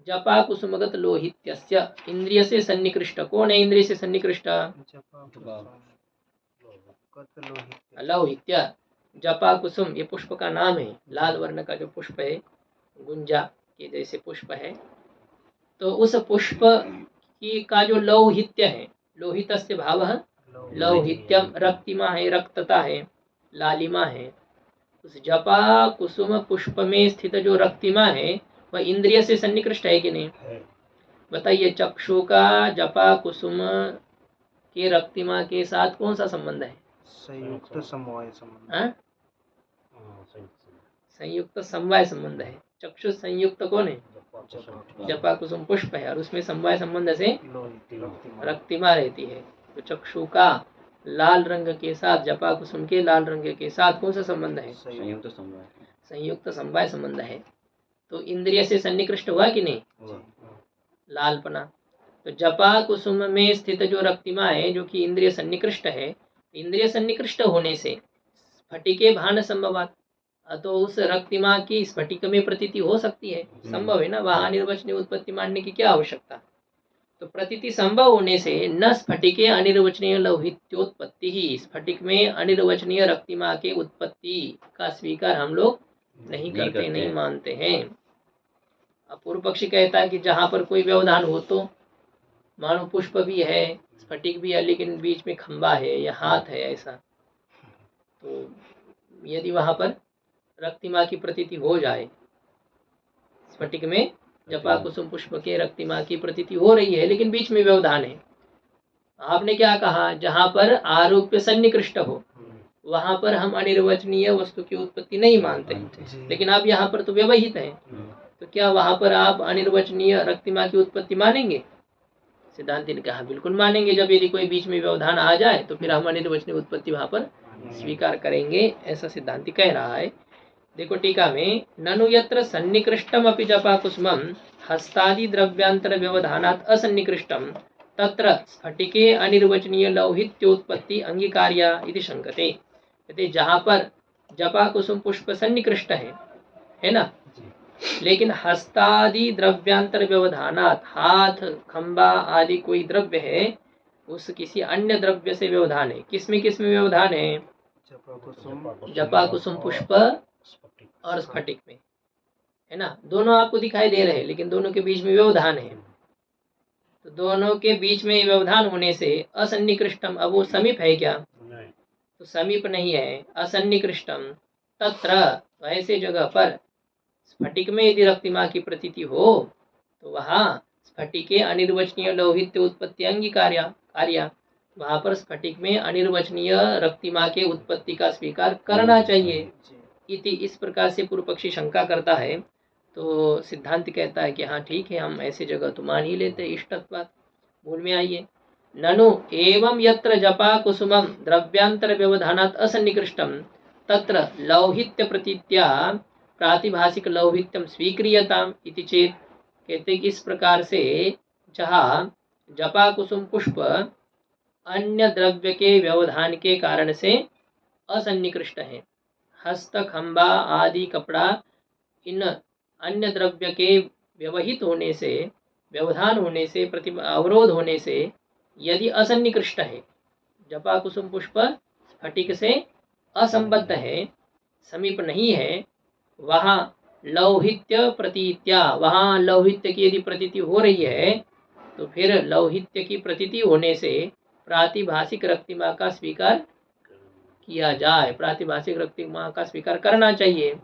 जपा कुसुमगत लोहित्यस्य, इंद्रिय से सन्निकृष्ट, कौन है इंद्रिय से सन्निकृष्ट, लौहित्य, जपा कुसुम ये पुष्प का नाम है, लाल वर्ण का जो पुष्प है, गुंजा के जैसे पुष्प है, तो उस पुष्प की का जो लौहित्य है, लोहितस्य भावः लौहित्यम, रक्तिमा है रक्तता है, लालिमा है। उस जपा कुसुम पुष्प में स्थित जो रक्तिमा है वह इंद्रिय से सन्निकृष्ट है कि नहीं? बताइए, चक्षु का जपा कुसुम के रक्तिमा के साथ कौन सा संबंध है? संयुक्त समवाय संबंध। हाँ? संयुक्त समवाय संबंध है। चक्षु संयुक्त कौन है? जपा कुसुम पुष्प है, और उसमें समवाय संबंध से रक्तिमा रहती है। तो चक्षु का लाल रंग के साथ जपा कुसुम के लाल रंग के साथ कौन सा संबंध है? संयुक्त समवाय संबंध है। तो इंद्रिय से सन्निकृष्ट हुआ कि नहीं? लालपना। तो जपा कुसुम में स्थित जो रक्तिमा है जो कि इंद्रिय सन्निकृष्ट है, इंद्रिय सन्निकृष्ट होने से स्फटिके भान संभवात, तो उस रक्तिमा की स्फटिक में प्रतीति हो सकती है, संभव है ना, वहां अनिर्वचनीय उत्पत्ति मानने की क्या आवश्यकता। तो प्रतीति संभव होने से न स्फटिके अनिर्वचनीय लौहित्योत्पत्ति ही, स्फटिक में अनिर्वचनीय रक्तिमा के उत्पत्ति का स्वीकार हम लोग नहीं करते, नहीं मानते हैं। अब पूर्व पक्षी कहता है कि जहां पर कोई व्यवधान हो, तो मानो पुष्प भी है, स्फटिक भी है, लेकिन बीच में खंबा है या हाथ है ऐसा, तो यदि वहां पर रक्तिमा की प्रतीति हो जाए, स्फटिक में जपा कुसुम पुष्प के रक्तिमा की प्रतीति हो रही है लेकिन बीच में व्यवधान है, आपने क्या कहा, जहां पर आरोप्य सन्निकृष्ट हो वहां पर हम अनिर्वचनीय वस्तु की उत्पत्ति नहीं मानते, लेकिन आप यहाँ पर तो व्यवहित हैं, तो क्या वहां पर आप अनिर्वचनीय रक्तिमा की उत्पत्ति मानेंगे? सिद्धांति ने कहा बिल्कुल मानेंगे। जब यदि कोई बीच में व्यवधान आ जाए तो फिर हम अनिर्वचनीय उत्पत्ति वहां पर स्वीकार करेंगे, ऐसा सिद्धांति कह रहा है। देखो टीका में, ननु यत्र सन्निकृष्टम अपि जपा कुसुमम हस्तादि द्रव्यांतर व्यवधानात् असन्निकृष्टम तत्र स्फटिके अनिर्वचनीय लौहित्योत्पत्ति अंगीकार्या इति शंकते। कहते जहां पर जपा कुसुम पुष्प सन्निकृष्ट है ना, लेकिन हस्तादि द्रव्यांतर व्यवधानात्, हाथ खंबा आदि कोई द्रव्य है, उस किसी अन्य द्रव्य से व्यवधान है। किसमें व्यवधान है? जपा कुसुम पुष्प और स्फटिक में, है ना, दोनों आपको दिखाई दे रहे हैं लेकिन दोनों के बीच में व्यवधान है। तो दोनों के बीच में व्यवधान होने से असन्निकृष्टम, अब वो समीप है क्या? तो समीप नहीं है, असन्निकृष्टम तत्र, ऐसे जगह पर स्फटिक में यदि रक्तिमा की प्रतीति हो तो वहां स्फटिके अनिर्वचनीय लौहित्य उत्पत्ति अंगीकार्या, वहां पर स्फटिक में अनिर्वचनीय रक्तिमा के उत्पत्ति का स्वीकार करना चाहिए। इति, इस प्रकार से पूर्व पक्षी शंका करता है। तो सिद्धांत कहता है कि हाँ ठीक है, हम ऐसे जगह तो मान ही लेते इष्टत्वात्। मूल में आइए, ननु एवं यत्र जपा कुसुमम द्रव्यांतर व्यवधानात् असन्निकृष्टम तत्र लौहित्य प्रतीत्या प्रातिभाषिक लौहित्यम स्वीक्रियताम इति चेत। कहते कि इस प्रकार से जहाँ जपा कुसुम पुष्प अन्य द्रव्य के व्यवधान के कारण से असन्निकृष्ट है, हस्त खंबा आदि कपड़ा इन अन्य द्रव्य के व्यवहित होने से, व्यवधान होने से, अवरोध होने से यदि असन्निकृष्ट है, जपा कुसुम पुष्प स्फटिक से असंबद्ध है, समीप नहीं है, वहां लौहित्य प्रतीत्या, वहां लौहित्य की यदि प्रतीति हो रही है तो फिर लौहित्य की प्रतीति होने से प्रातिभाषिक रक्तिमा का स्वीकार किया जाए, प्रातिभाषिक रक्तिमा का स्वीकार करना चाहिए।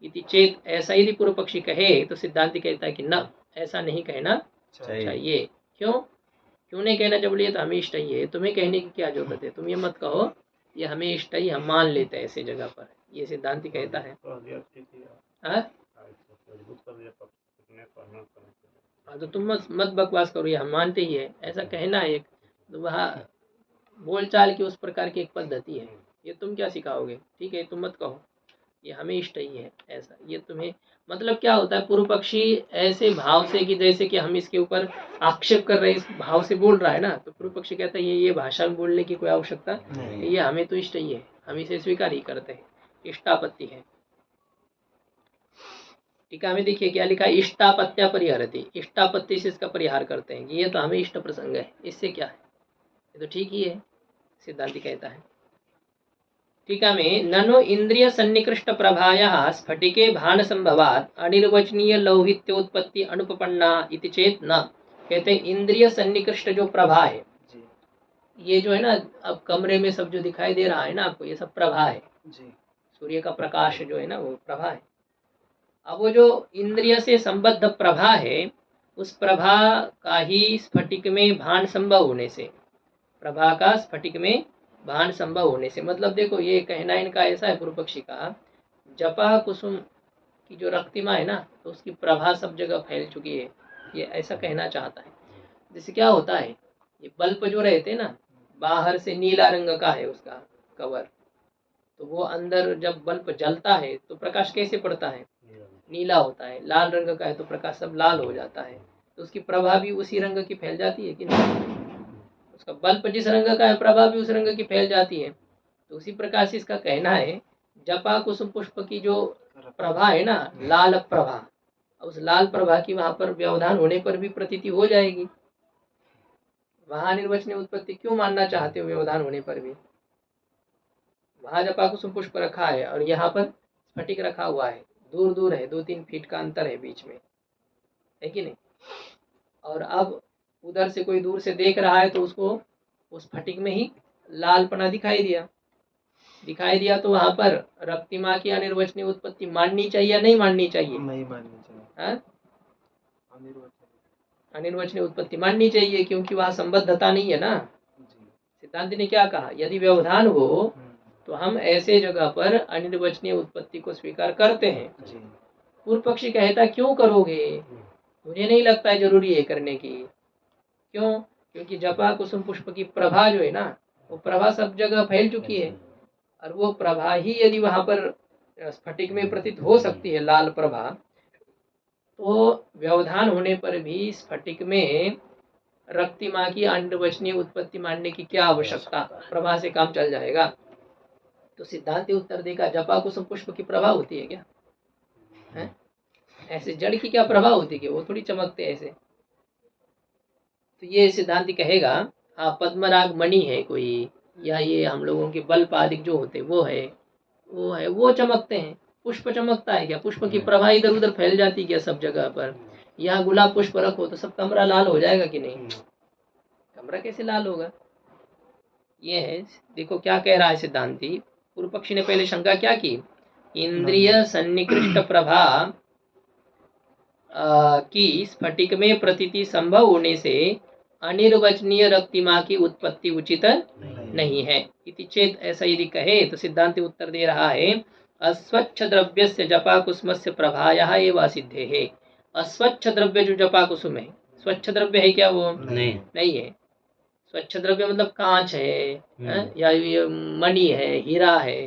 इति चेत, ऐसा यदि पूर्व पक्षी कहे तो सिद्धांत कहता है कि न, ऐसा नहीं कहना चाहिए। क्यों नहीं कहना? जब ये तो हमें इष्ट ही है, तुम्हें कहने की क्या जरूरत है? तुम ये मत कहो ये हमें इष्ट ही, हम मान लेते हैं ऐसे जगह पर, ये सिद्धांत कहता है। तो तुम मत बकवास करो, ये हम मानते ही है, ऐसा कहना है एक, तो वह बोलचाल की उस प्रकार की एक पद्धति है, ये तुम क्या सिखाओगे? ठीक है, तुम मत कहो ये हमें इष्ट ही है, ऐसा, ये तुम्हें मतलब क्या होता है, पूर्व पक्षी ऐसे भाव से कि जैसे कि हम इसके ऊपर आक्षेप कर रहे हैं, इस भाव से बोल रहा है ना, तो पूर्व पक्षी कहता है ये भाषा में बोलने की कोई आवश्यकता नहीं, ये हमें तो इष्ट ही है, हम इसे स्वीकार ही करते हैं, इष्टापत्ति है। टीका में देखिए क्या लिखा है, इष्टापत्या परिहरति, इष्टापत्ति से इसका परिहार करते हैं कि ये तो हमें इष्ट प्रसंग है, इससे क्या है, ये तो ठीक ही है, सिद्धांति कहता है। टीका में, ननु इंद्रिय सन्निकृष्ट प्रभाया स्फटिके भान संभवात् अनिर्वचनीय लौहित्योत्पत्ति अनुपपन्ना इति चेत न, कहते हैं इंद्रिय सन्निकृष्ट जो प्रभा है, जी ये जो है ना, अब कमरे में सब जो दिखाई दे रहा है ना आपको, ये सब प्रभा है। जी सूर्य का प्रकाश जो है ना वो प्रभा है। अब वो जो इंद्रिय से संबद्ध प्रभा है, उस प्रभा का ही स्फटिक में भान संभव होने से, प्रभा का स्फटिक में भान संभव होने से, मतलब देखो ये कहना इनका ऐसा है पूर्व पक्षी का, जपा कुसुम की जो रक्तिमा है ना, तो उसकी प्रभा सब जगह फैल चुकी है, ये ऐसा कहना चाहता है। जैसे क्या होता है, ये बल्ब जो रहते हैं ना, बाहर से नीला रंग का है उसका कवर, तो वो अंदर जब बल्ब जलता है तो प्रकाश कैसे पड़ता है, नीला होता है। लाल रंग का है तो प्रकाश सब लाल हो जाता है, तो उसकी प्रभा भी उसी रंग की फैल जाती है कि नहीं। उसका बल्ब जिस रंग का है, प्रभा भी उस रंग की फैल जाती है। तो उसी प्रकार से इसका कहना है, जपा कुसुम पुष्प की जो प्रभा है ना, लाल प्रभा, उस लाल प्रभा की वहां पर व्यवधान होने पर भी प्रतीति हो जाएगी। वहां निर्वचनीय उत्पत्ति क्यों मानना चाहते हो व्यवधान होने पर भी? वहां जपा कुसुम पुष्प रखा है और यहाँ पर स्फटिक रखा हुआ है, दूर दूर है, 2-3 फीट का अंतर है बीच में, है कि नहीं। और अब उधर से कोई दूर से देख रहा है तो उसको उस स्फटिक में ही लालपना दिखाई दिया, तो वहां पर रक्तिमा की अनिर्वचनीय उत्पत्ति माननी चाहिए या नहीं माननी चाहिए? नहीं माननी चाहिए। हाँ? अनिर्वचनीय अनिर्वचनीय उत्पत्ति माननी चाहिए, क्योंकि वहां संबद्धता नहीं है ना। जी सिद्धांत ने क्या कहा, यदि व्यवधान हो तो हम ऐसे जगह पर अनिर्वचनीय उत्पत्ति को स्वीकार करते हैं। जी पूर्व पक्षी कहता क्यों करोगे, मुझे नहीं लगता है जरूरी है करने की। क्यों? क्योंकि जपा कुसुम पुष्प की प्रभा जो है ना, वो प्रभा सब जगह फैल चुकी है, और वो प्रभा ही यदि वहां पर स्फटिक में प्रतीत हो सकती है, लाल प्रभा, तो व्यवधान होने पर भी स्फटिक में रक्तिमा की अनिर्वचनीय उत्पत्ति मानने की क्या आवश्यकता, प्रभा से काम चल जाएगा। तो सिद्धांत उत्तर देगा, जपा कुसुम पुष्प की प्रभा होती है क्या? है? ऐसे जड़ की क्या प्रभा होती है? वो थोड़ी चमकते ऐसे। तो ये सिद्धांत कहेगा, हाँ पद्मराग मणि है कोई, या ये हम लोगों के बल्ब आदि जो होते वो है, वो चमकते हैं। पुष्प चमकता है क्या? पुष्प की प्रभा इधर उधर फैल जाती क्या सब जगह पर? यहाँ गुलाब पुष्प रखो तो सब कमरा लाल हो जाएगा कि नहीं? कमरा कैसे लाल होगा? ये है, देखो क्या कह रहा है सिद्धांती। पूर्व पक्षी ने पहले शंका क्या की, इंद्रिय सन्निकृष्ट प्रभा की स्फटिक में प्रतीति संभव होने से अनिर्वचनीय रक्तिमा की उत्पत्ति उचित नहीं है। इति चेत, ऐसा यदि कहे तो सिद्धांत उत्तर दे रहा है, अस्वच्छ द्रव्य से जपा कुसुम से प्रभाया एवं सिद्धे है। अस्वच्छ द्रव्य जो जपा कुसुम है, स्वच्छ द्रव्य है क्या वो? नहीं है। स्वच्छ द्रव्य मतलब कांच है, या ये मणि है, हीरा है,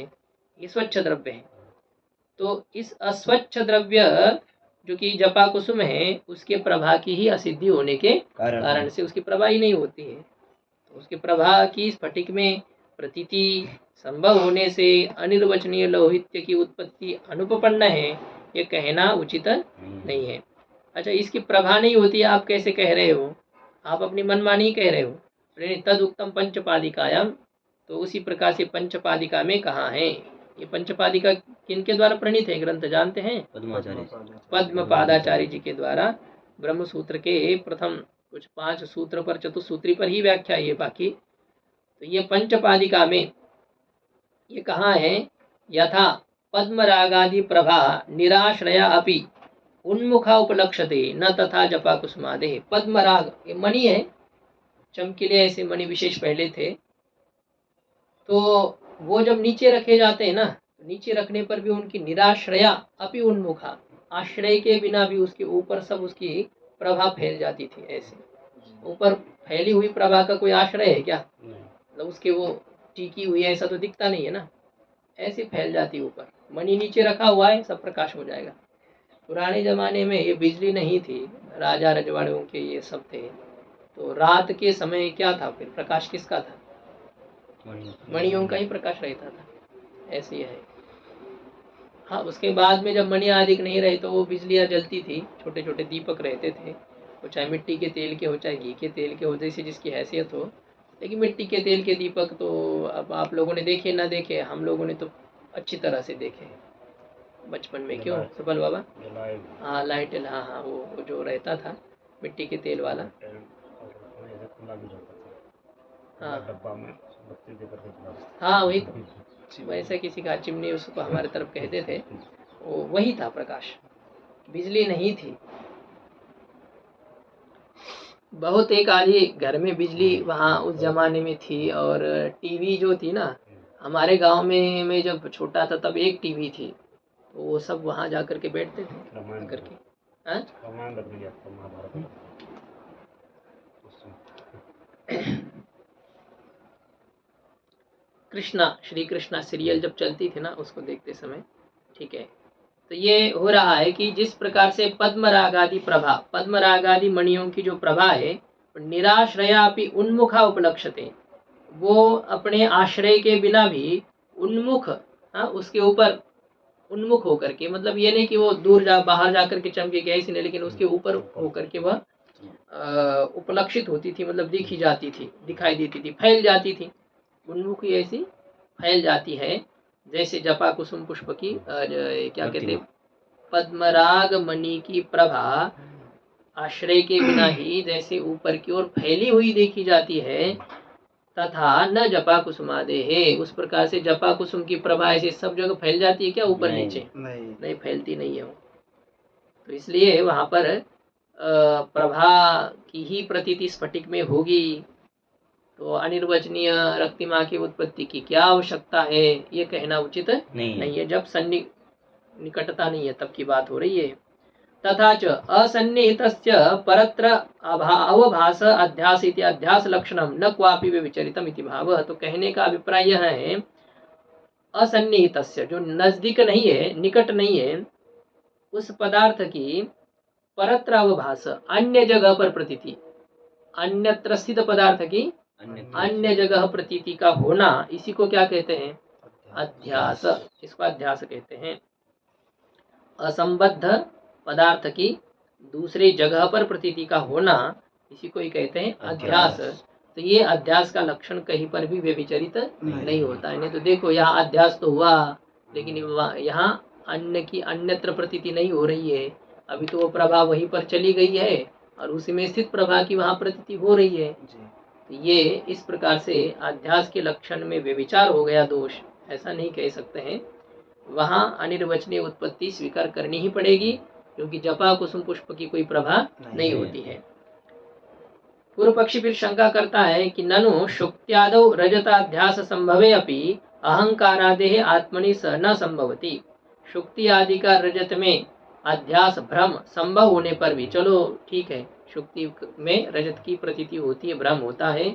ये स्वच्छ द्रव्य है। तो इस अस्वच्छ द्रव्य जो कि जपा कुसुम है, उसके प्रभा की ही असिद्धि होने के कारण से उसकी प्रभा ही नहीं होती है। तो उसकी प्रभा की स्फटिक में प्रतीति संभव होने से अनिर्वचनीय लौहित्य की उत्पत्ति अनुपपन्न है, ये कहना उचित नहीं है। अच्छा, इसकी प्रभा नहीं होती आप कैसे कह रहे हो? आप अपनी मनमानी कह रहे हो। तद उत्तम पंचपादिकायाम, तो उसी प्रकार से पंचपादिका में कहा है। ये पंचपादिका किनके द्वारा प्रणीत है ग्रंथ जानते हैं? पद्मपादाचार्य जी के द्वारा ब्रह्म सूत्र के प्रथम कुछ 5 सूत्र पर, चतुसूत्री पर ही व्याख्या है बाकी। तो ये पंचपादिका में ये कहाँ है, यथा पद्मरागादि प्रभा निराश्रया अपि उन्मुखा उपलक्षते न तथा जपा कुसुमादे। पद्मराग ये मणि है, चमकीले ऐसे मणि विशेष पहले थे, तो वो जब नीचे रखे जाते हैं ना, तो नीचे रखने पर भी उनकी निराश्रया अपि उन्मुखा, आश्रय के बिना भी उसके ऊपर सब उसकी प्रभा फैल जाती थी। ऐसे ऊपर फैली हुई प्रभा का कोई आश्रय है क्या? मतलब उसके वो टिकी हुई है ऐसा तो दिखता नहीं है ना, ऐसे फैल जाती ऊपर। मणि नीचे रखा हुआ है, सब प्रकाश हो जाएगा। पुराने जमाने में ये बिजली नहीं थी, राजा रजवाड़ों के ये सब थे, तो रात के समय क्या था फिर, प्रकाश किसका था? मणियों का ही प्रकाश रहता था। ऐसी है। हाँ, उसके बाद में जब मणि आदि नहीं रहे तो वो बिजलियाँ जलती थी, छोटे छोटे दीपक रहते थे, वो चाहे मिट्टी के तेल के हो चाहे घी के तेल के हो, जैसे जिसकी हैसियत हो। लेकिन मिट्टी के तेल के दीपक तो अब आप लोगों ने देखे ना देखे, हम लोगों ने तो अच्छी तरह से देखे बचपन में। क्यों सुबल बाबा? हाँ लाइट, हाँ हाँ, वो जो रहता था मिट्टी के तेल वाला, चला भी जाता था। हाँ डब्बा में बत्ती देकर के चला जाता हाँ वही तो, वैसे किसी का चिमनी उसको हमारे तरफ कहते थे, वो वही था प्रकाश, बिजली नहीं थी। बहुत एक आधी घर में बिजली वहाँ उस जमाने में थी, और टीवी जो थी ना, हमारे गांव में मैं जब छोटा था तब एक टीवी थी, तो वो सब वहाँ जा करके बैठते थे रामायण करके। हाँ? रामायण लग गया आपको, महाभारत उस समय। कृष्णा, श्री कृष्णा सीरियल जब चलती थी ना, उसको देखते समय, ठीक है। तो ये हो रहा है कि जिस प्रकार से पद्मराग आदि प्रभा, पद्मराग आदि मणियों की जो प्रभा है, निराश्रयापि उन्मुखा उपलक्षते, वो अपने आश्रय के बिना भी उन्मुख, हाँ, उसके ऊपर उन्मुख होकर के, मतलब ये नहीं कि वो दूर जा बाहर जा करके चमके ऐसी नहीं, लेकिन उसके ऊपर होकर के वह उपलक्षित होती थी, मतलब दिखी जाती थी, दिखाई देती थी, फैल जाती थी। उन्मुख ऐसी फैल जाती है, जैसे जपा कुसुम पुष्प की क्या कहते, पद्मराग मणि की प्रभा आश्रय के बिना ही जैसे ऊपर की ओर फैली हुई देखी जाती है, तथा न जपा कुसुमादे है, उस प्रकार से जपा कुसुम की प्रभा ऐसे सब जगह फैल जाती है क्या, ऊपर नीचे नहीं फैलती नहीं है वो। तो इसलिए वहां पर प्रभा की ही प्रतीति स्फटिक में होगी, तो अनिर्वचनीय रक्तिमा की उत्पत्ति की क्या आवश्यकता है, ये कहना उचित नहीं है, जब निकटता नहीं है तब की बात हो रही है। तथा च असन्निहितस्य परत्र अवभास अध्यास इति अध्यास लक्षणम न क्वापि व्यभिचरितम इति भावः। तो कहने का अभिप्राय यह है, असन्निहितस्य, जो नजदीक नहीं है, निकट नहीं है, उस पदार्थ की परत्र अवभास, अन्य जगह पर प्रतीति, अन्यत्र स्थित पदार्थ की अन्य जगह प्रतीति का होना, इसी को क्या कहते हैं, अध्यास, इसको अध्यास कहते हैं। असंबद्ध पदार्थ की दूसरे जगह पर प्रतीति का होना, इसी को ही कहते हैं अध्यास। तो ये अध्यास का लक्षण कहीं पर भी व्यभिचरित नहीं होता है। नहीं तो देखो यहाँ अध्यास तो हुआ, लेकिन यहाँ अन्य की अन्यत्र प्रतीति नहीं हो रही है, अभी तो वो प्रभा वहीं पर चली गई है और उसी में स्थित प्रभा की वहाँ प्रतीति हो रही है। तो ये इस प्रकार से अध्यास के लक्षण में व्यभिचार हो गया दोष, ऐसा नहीं कह सकते हैं। वहाँ अनिर्वचनीय उत्पत्ति स्वीकार करनी ही पड़ेगी, क्योंकि जपा कुसुम पुष्प की कोई प्रभा नहीं होती है। पूर्व पक्षी फिर शंका करता है कि ननु शुक्त्यादौ रजताध्यास संभवे अपि अहंकारादेह आत्मनि स न संभवती। शुक्ति आदि का रजत में अध्यास भ्रम संभव होने पर भी, चलो ठीक है, शुक्ति में रजत की प्रतीति होती है, भ्रम होता है,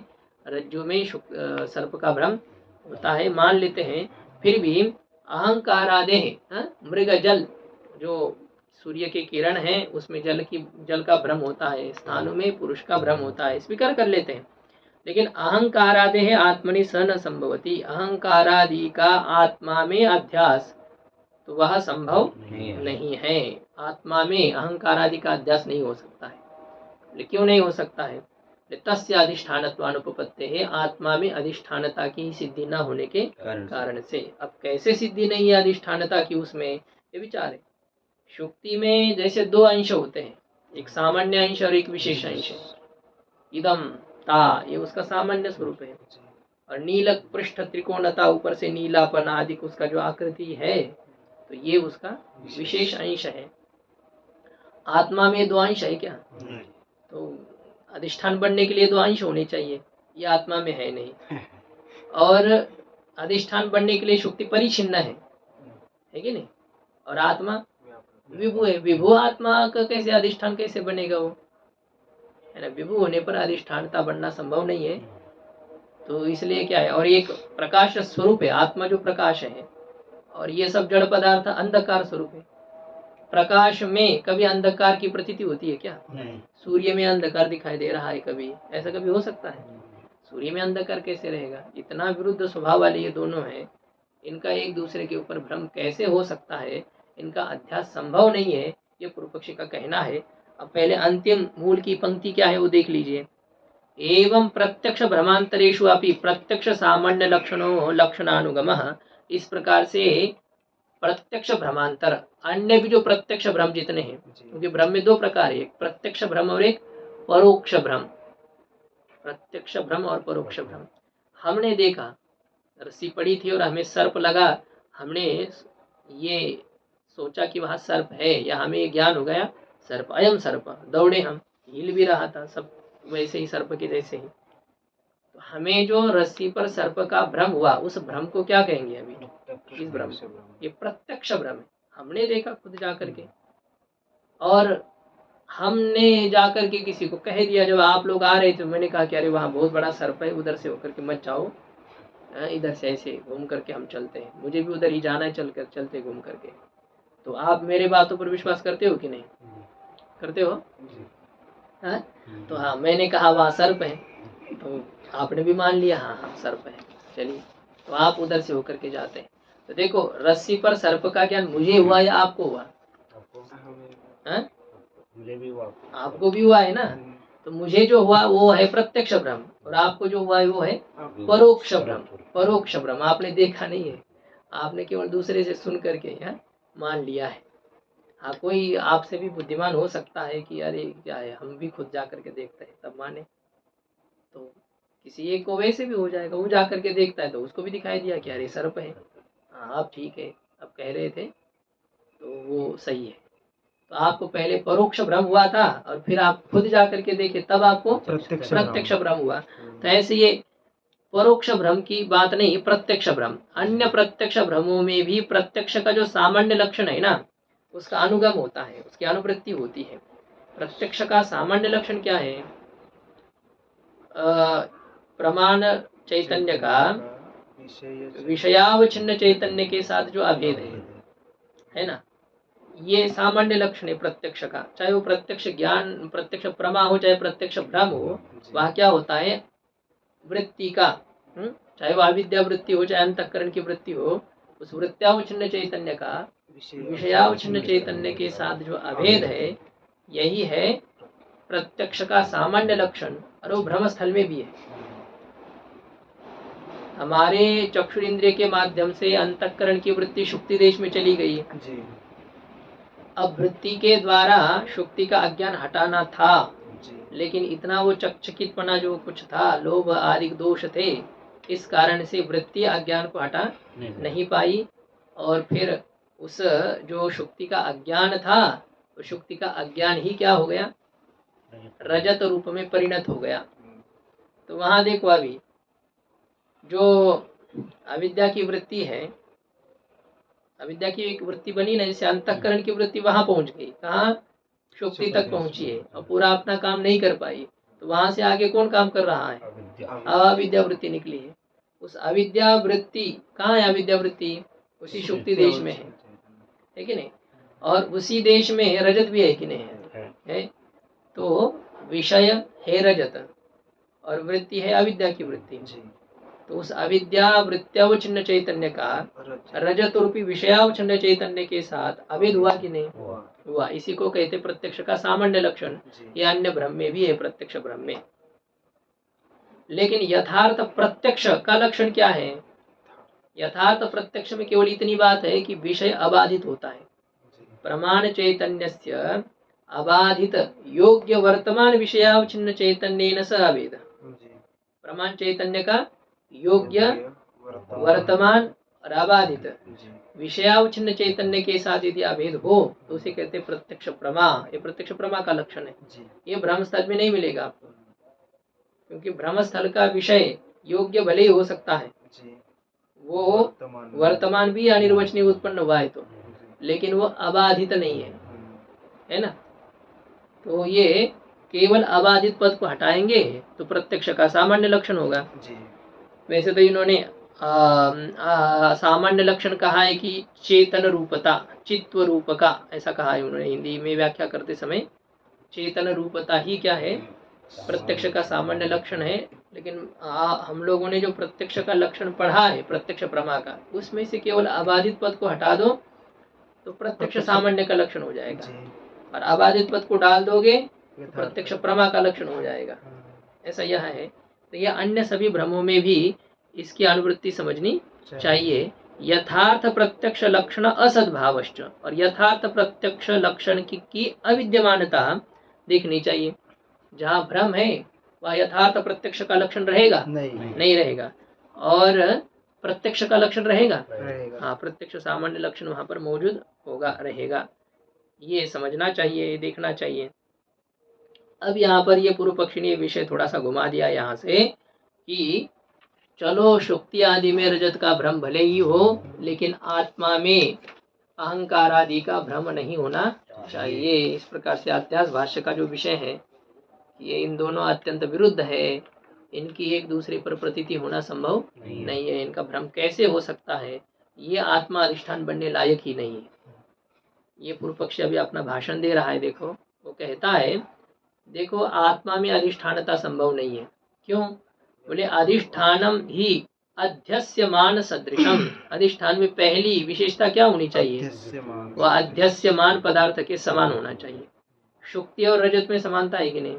रज्जु में सर्प का भ्रम होता है, मान लेते हैं, फिर भी अहंकारादेह, मृग जल, जो सूर्य के किरण है उसमें जल का भ्रम होता है, स्थानों में पुरुष का भ्रम होता है, स्वीकार कर लेते हैं, लेकिन अहंकारादेह आत्मनि स न संभवती, अहंकारादि का आत्मा में अध्यास तो वह संभव नहीं है। आत्मा में अहंकारादि का अध्यास नहीं हो सकता है। क्यों नहीं हो सकता है, तस्य अधिष्ठानत्वानुपपत्ते है, आत्मा में अधिष्ठानता की सिद्धि न होने के कारण से। अब कैसे सिद्धि नहीं है अधिष्ठानता की, उसमें ये विचार है। शुक्ति में जैसे दो अंश होते हैं, एक सामान्य अंश और एक विशेष अंश। इदम ता, ये उसका सामान्य स्वरूप है, और नीलक पृष्ठ त्रिकोणता, ऊपर से नीलापन आदि उसका जो आकृति है, तो ये उसका विशेष अंश है। आत्मा में दो अंश है क्या, तो अधिष्ठान बनने के लिए दो अंश होने चाहिए, ये आत्मा में है नहीं। और अधिष्ठान बनने के लिए शुक्ति परिचिन्न है कि नहीं, और आत्मा विभु है। विभु आत्मा का कैसे अधिष्ठान कैसे बनेगा, वो है ना, विभु होने पर अधिष्ठानता बनना संभव नहीं है। तो इसलिए क्या है, और एक प्रकाश स्वरूप है आत्मा, जो प्रकाश है, और ये सब जड़ पदार्थ अंधकार स्वरूप है। प्रकाश में कभी अंधकार की प्रतीति होती है क्या, नहीं। सूर्य में अंधकार दिखाई दे रहा है कभी, ऐसा कभी हो सकता है, सूर्य में अंधकार कैसे रहेगा। इतना विरुद्ध स्वभाव वाले ये दोनों हैं, इनका एक दूसरे के ऊपर भ्रम कैसे हो सकता है, इनका अध्यास संभव नहीं है, ये पूर्व पक्षी का कहना है। अब पहले अंतिम मूल की पंक्ति क्या है वो देख लीजिए। एवं प्रत्यक्ष भ्रमांतरेषु अपि प्रत्यक्ष सामान्य लक्षणों लक्षणानुगमः, इस प्रकार से प्रत्यक्ष भ्रमांतर, अन्य भी जो प्रत्यक्ष भ्रम जितने हैं, क्योंकि भ्रम में दो प्रकार है, एक प्रत्यक्ष भ्रम और एक परोक्ष भ्रम। प्रत्यक्ष भ्रम और परोक्ष भ्रम। हमने देखा, रस्सी पड़ी थी और हमें सर्प लगा, हमने ये सोचा कि वहां सर्प है, या हमें ये ज्ञान हो गया सर्प, अयम सर्प, दौड़े, हम हिल भी रहा था सब वैसे ही सर्प के जैसे ही। तो हमें जो रस्सी पर सर्प का भ्रम हुआ, उस भ्रम को क्या कहेंगे अभी? इस भ्रम को, ये प्रत्यक्ष भ्रम है। हमने देखा खुद जा करके, और हमने जा करके किसी को कह दिया। जब आप लोग आ रहे थे, मैंने कहा कि अरे वहाँ बहुत बड़ा सर्प है, उधर से होकर के मत जाओ, इधर से ऐसे घूम करके हम चलते हैं, मुझे भी उधर ही जाना है, चलते घूम करके। तो आप मेरे बातों पर विश्वास करते हो कि नहीं करते हो? हाँ? तो हाँ, मैंने कहा वहाँ सर्प है, तो आपने भी मान लिया हाँ हाँ सर्प है, चलिए, तो आप उधर से होकर के जाते हैं। तो देखो, रस्सी पर सर्प का ज्ञान मुझे हुआ या आपको हुआ? हाँ? मुझे भी हुआ, आपको भी हुआ है ना। तो मुझे जो हुआ वो है प्रत्यक्ष भ्रम, और आपको जो हुआ है वो है परोक्ष भ्रम। परोक्ष भ्रम आपने देखा नहीं है, आपने केवल दूसरे से सुन करके मान लिया है। हाँ, कोई आपसे भी बुद्धिमान हो सकता है कि अरे क्या है, हम भी खुद जा करके देखते हैं तब माने। तो किसी एक को वैसे भी हो जाएगा, वो जा करके देखता है तो उसको भी दिखाई दिया कि अरे सर्प है। हाँ, आप ठीक है, अब कह रहे थे तो वो सही है। तो आपको पहले परोक्ष भ्रम हुआ था, और फिर आप खुद जा करके देखे, तब आपको प्रत्यक्ष भ्रम हुआ। तो ऐसे ये परोक्ष भ्रम की बात नहीं, प्रत्यक्ष भ्रम। अन्य प्रत्यक्ष भ्रमों में भी प्रत्यक्ष का जो सामान्य लक्षण है ना, उसका अनुगम होता है, उसकी अनुवृत्ति होती है। प्रत्यक्ष का सामान्य लक्षण क्या है? प्रमाण चैतन्य का विषयावच्छिन्न चैतन्य के साथ जो अभेद है ना, ये सामान्य लक्षण है प्रत्यक्ष का। चाहे वो प्रत्यक्ष ज्ञान, प्रत्यक्ष प्रमा हो, चाहे प्रत्यक्ष भ्रम हो, वह क्या होता है? वृत्ति का, चाहे वो अविद्या वृत्ति हो, चाहे अंतःकरण की वृत्ति हो, उस वृत्त्यावच्छिन्न चैतन्य का विषयावच्छिन्न चैतन्य के साथ जो अभेद है, यही है प्रत्यक्ष का सामान्य लक्षण। और वो भ्रम स्थल में भी है। हमारे चक्षु इंद्रिय के माध्यम से अंतःकरण की वृत्ति शुक्ति देश में चली गई। अब वृत्ति के द्वारा शुक्ति का अज्ञान हटाना था, लेकिन इतना वो चकचकितपना जो कुछ था, लोभ आदि दोष थे, इस कारण से वृत्ति अज्ञान को हटा नहीं पाई। और फिर उस जो शुक्ति का अज्ञान था, वो शुक्ति का अज्ञान ही क्या हो गया? रजत रूप में परिणत हो गया। तो वहां देखो, अभी जो अविद्या की वृत्ति है, अविद्या की एक वृत्ति बनी ना, जैसे अंतःकरण की वृत्ति वहां पहुंच गई, कहाँ? शुक्ति तक पहुंची है, और पूरा अपना काम नहीं कर पाई। तो वहां से आगे कौन काम कर रहा है? अविद्या वृत्ति निकली है। उस अविद्या वृत्ति कहाँ है? अविद्या वृत्ति उसी शुक्ति देश में है कि नहीं? और उसी देश में रजत भी है कि नहीं है? तो विषय है रजत, और वृत्ति है अविद्या की वृत्ति। तो उस अविद्या वृत्त्यावच्छिन्न चैतन्य का रजत रूपी विषयावच्छिन्न चैतन्य के साथ अभेद हुआ कि नहीं हुआ? इसी को कहते प्रत्यक्ष का सामान्य लक्षण। ये अन्य भ्रम में भी है, प्रत्यक्ष भ्रम में। लेकिन यथार्थ प्रत्यक्ष का लक्षण क्या है? यथार्थ प्रत्यक्ष में केवल इतनी बात है कि विषय अबाधित होता है। प्रमाण चैतन्यस्य अबाधित योग्य वर्तमान विषयावच्छिन्न चैतन्येन सह अभेद। प्रमाण चैतन्य का योग्य वर्तमान और अबाधित विषयावच्छिन्न चैतन्य के साथ यदि अभेद हो, तो उसे कहते प्रत्यक्ष प्रमा। ये प्रत्यक्ष प्रमा का लक्षण है। ये भ्रम स्थल में नहीं मिलेगा आपको, क्योंकि भ्रम स्थल का विषय योग्य भले ही हो सकता है, वो वर्तमान भी अनिर्वचनीय उत्पन्न हुआ है तो, लेकिन वो अबाधित नहीं है ना। तो ये केवल अबाधित पद को हटाएंगे तो प्रत्यक्ष का सामान्य लक्षण होगा। वैसे तो इन्होंने सामान्य लक्षण कहा है कि चेतन रूपता, चित्व रूपका, ऐसा कहा है उन्होंने हिंदी में व्याख्या करते समय। चेतन रूपता ही क्या है? प्रत्यक्ष का सामान्य लक्षण है। लेकिन हम लोगों ने जो प्रत्यक्ष का लक्षण पढ़ा है, प्रत्यक्ष प्रमा का, उसमें से केवल अबाधित पद को हटा दो तो प्रत्यक्ष सामान्य का लक्षण हो जाएगा, और अबाधित पद को डाल दोगे तो प्रत्यक्ष प्रमा का लक्षण हो जाएगा। ऐसा यह है। तो यह अन्य सभी भ्रमों में भी इसकी अनुवृत्ति समझनी चाहिए। यथार्थ प्रत्यक्ष लक्षण असद्भावश्च, और यथार्थ प्रत्यक्ष लक्षण की अविद्यमानता देखनी चाहिए। जहाँ भ्रम है वह यथार्थ प्रत्यक्ष का लक्षण रहेगा? नहीं नहीं रहेगा। और प्रत्यक्ष का लक्षण रहेगा? रहेगा। हाँ, प्रत्यक्ष सामान्य लक्षण वहां पर मौजूद होगा, रहेगा। ये समझना चाहिए, ये देखना चाहिए। अब यहाँ पर ये पूर्व पक्षी ने विषय थोड़ा सा घुमा दिया यहाँ से कि चलो शुक्ति आदि में रजत का भ्रम भले ही हो, लेकिन आत्मा में अहंकार आदि का भ्रम नहीं होना चाहिए। इस प्रकार से अध्यास भाष्य का जो विषय है, ये इन दोनों अत्यंत विरुद्ध है, इनकी एक दूसरे पर प्रतीति होना संभव नहीं है। इनका भ्रम कैसे हो सकता है? ये आत्मा अधिष्ठान बनने लायक ही नहीं है। ये पूर्व पक्षी अभी अपना भाषण दे रहा है, देखो वो कहता है, देखो आत्मा में अधिष्ठानता संभव नहीं है। क्यों? बोले अधिष्ठानम ही अध्यस्यमान सदृशम। अधिष्ठान में पहली विशेषता क्या होनी चाहिए? अध्यस्यमान। वह अध्यस्यमान पदार्थ के समान होना चाहिए। शुक्ति और रजत में समानता है कि नहीं?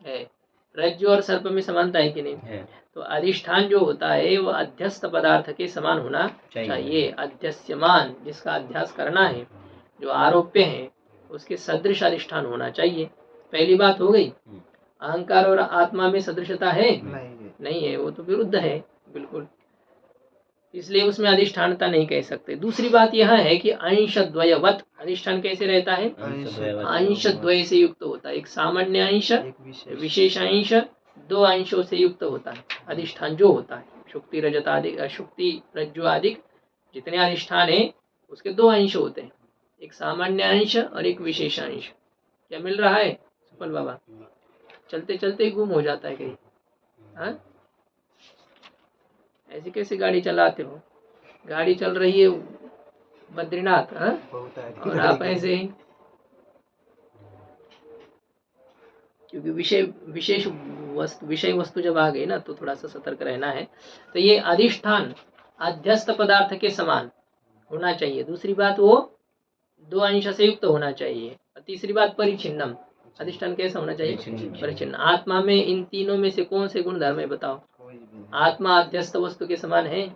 है। रज्जु और सर्प में समानता है कि नहीं? है। तो अधिष्ठान जो होता है वह अध्यस्त पदार्थ के समान होना चाहिए। अध्यस्यमान, जिसका अध्यास करना है, जो आरोप्य है, उसके सदृश अधिष्ठान होना चाहिए। पहली बात हो गई। अहंकार और आत्मा में सदृशता है? नहीं है, वो तो विरुद्ध है बिल्कुल, इसलिए उसमें अधिष्ठानता नहीं कह सकते। दूसरी बात यह है कि अंश द्वयवत अधिष्ठान कैसे रहता है? अंश द्वय से युक्त होता है। एक सामान्य अंश, विशेष अंश, दो अंशों से युक्त होता है अधिष्ठान जो होता है। शुक्ति रजत आदि, शुक्ति रज्जु आदि जितने अधिष्ठान है उसके दो अंश होते हैं, एक सामान्य अंश और एक विशेष अंश। क्या मिल रहा है सुपल बाबा? चलते चलते ही गुम हो जाता है कहीं। हाँ, ऐसी कैसे गाड़ी चलाते हो? गाड़ी चल रही है बद्रीनाथ, हाँ, और आप ऐसे ही, क्योंकि विषय वस्तु जब आ गई ना तो थोड़ा सा सतर्क रहना है। तो ये अधिष्ठान अध्यस्त पदार्थ के समान होना चाहिए। दूसरी बात, वो दो अंश से युक्त होना चाहिए। और तीसरी बात, परिचिन्नम। अधिष्ठान कैसा होना चाहिए? परिचिन्न। आत्मा में इन तीनों में से कौन से गुण धर्म है बताओ? आत्मा अध्यस्त वस्तु के समान है?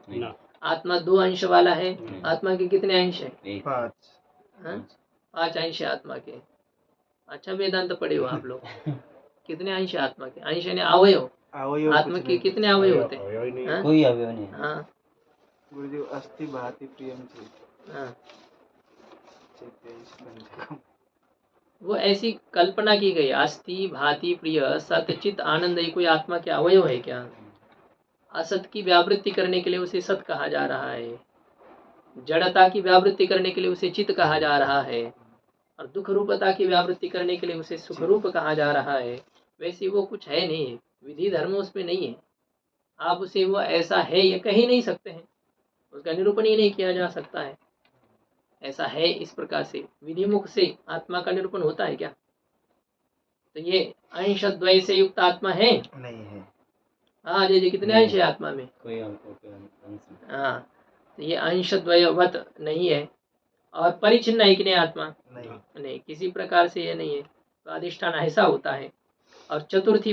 आत्मा दो अंश वाला है? आत्मा के कितने अंश है? 5 अंश है आत्मा के। अच्छा वेदांत पढ़े हो आप लोग। कितने अंश है आत्मा के? अंश यानी अवयव। आत्मा के कितने अवयव होते हैं? कोई अवयव नहीं। हाँ, गुरुदेव अस्थि भाति प्रियम थे। हाँ, वो ऐसी कल्पना की गई, अस्थि भाति प्रिय सतचित आनंद, ये कोई आत्मा के अवयव है क्या? असत की व्यावृत्ति करने के लिए उसे सत कहा जा रहा है, जड़ता की व्यावृत्ति करने के लिए उसे चित कहा जा रहा है, और दुख रूपता की व्यावृत्ति करने के लिए उसे सुख रूप कहा जा रहा है। वैसे वो कुछ है नहीं, विधि धर्म उसमें नहीं है। आप उसे वो ऐसा है ये कह ही नहीं सकते हैं, उसका निरूपण ही नहीं किया जा सकता है। ऐसा है इस प्रकार से विधि मुख से आत्मा का निरूपण होता है क्या? तो ये अंश द्वय से युक्त आत्मा है? नहीं है। हाँ जी, कितने अंश है आत्मा में? कोई अंश। हाँ, तो ये अंश द्वयवत नहीं है। और परिचिन्न है कि नहीं आत्मा? नहीं, किसी प्रकार से ये नहीं है। तो अधिष्ठान ऐसा होता है। और चतुर्थ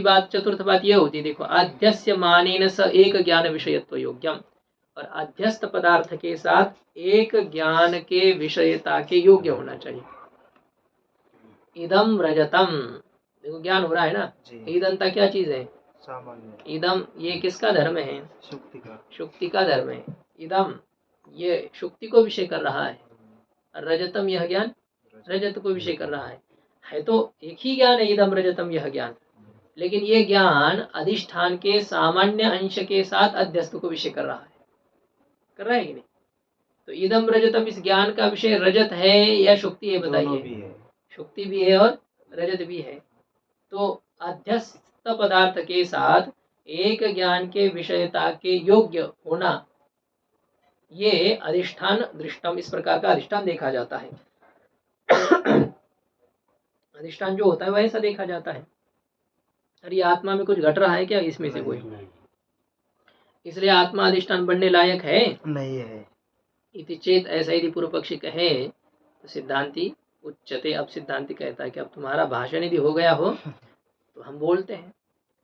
बात यह होती है, देखो, अध्यस्य मानेन स एक ज्ञान विषयत्व योग्यम, और अध्यस्त पदार्थ के साथ एक ज्ञान के विषयता के योग्य होना चाहिए। इदम रजतम, देखो ज्ञान हो रहा है ना। ईदंता क्या चीज है? सामान्य। इदम ये किसका धर्म है? शुक्ति का धर्म है। इदम ये शुक्ति को विषय कर रहा है, रजतम यह ज्ञान रजत को विषय कर रहा है तो एक ही ज्ञान है इदम रजतम यह ज्ञान, लेकिन ये ज्ञान अधिष्ठान के सामान्य अंश के साथ अध्यस्त को विषय कर रहा है कि नहीं? तो इदम रजतम, इस ज्ञान का विषय रजत है या शुक्ति है बताइए? शुक्ति भी है और रजत भी है। तो अध्यस्त पदार्थ के साथ एक ज्ञान के विषयता के योग्य होना, ये अधिष्ठान दृष्टम, इस प्रकार का अधिष्ठान देखा जाता है। अधिष्ठान जो होता है वह ऐसा देखा जाता है। अरे आत्मा में कुछ घट रहा है क्या इसमें से कोई? इसलिए आत्मा अधिष्ठान बनने लायक है नहीं है। इति चेत, ऐसा यदि पूर्व पक्षी कहे तो सिद्धांति उच्चते। अब सिद्धांति कहता है कि अब तुम्हारा भाषण यदि हो गया हो तो हम बोलते हैं।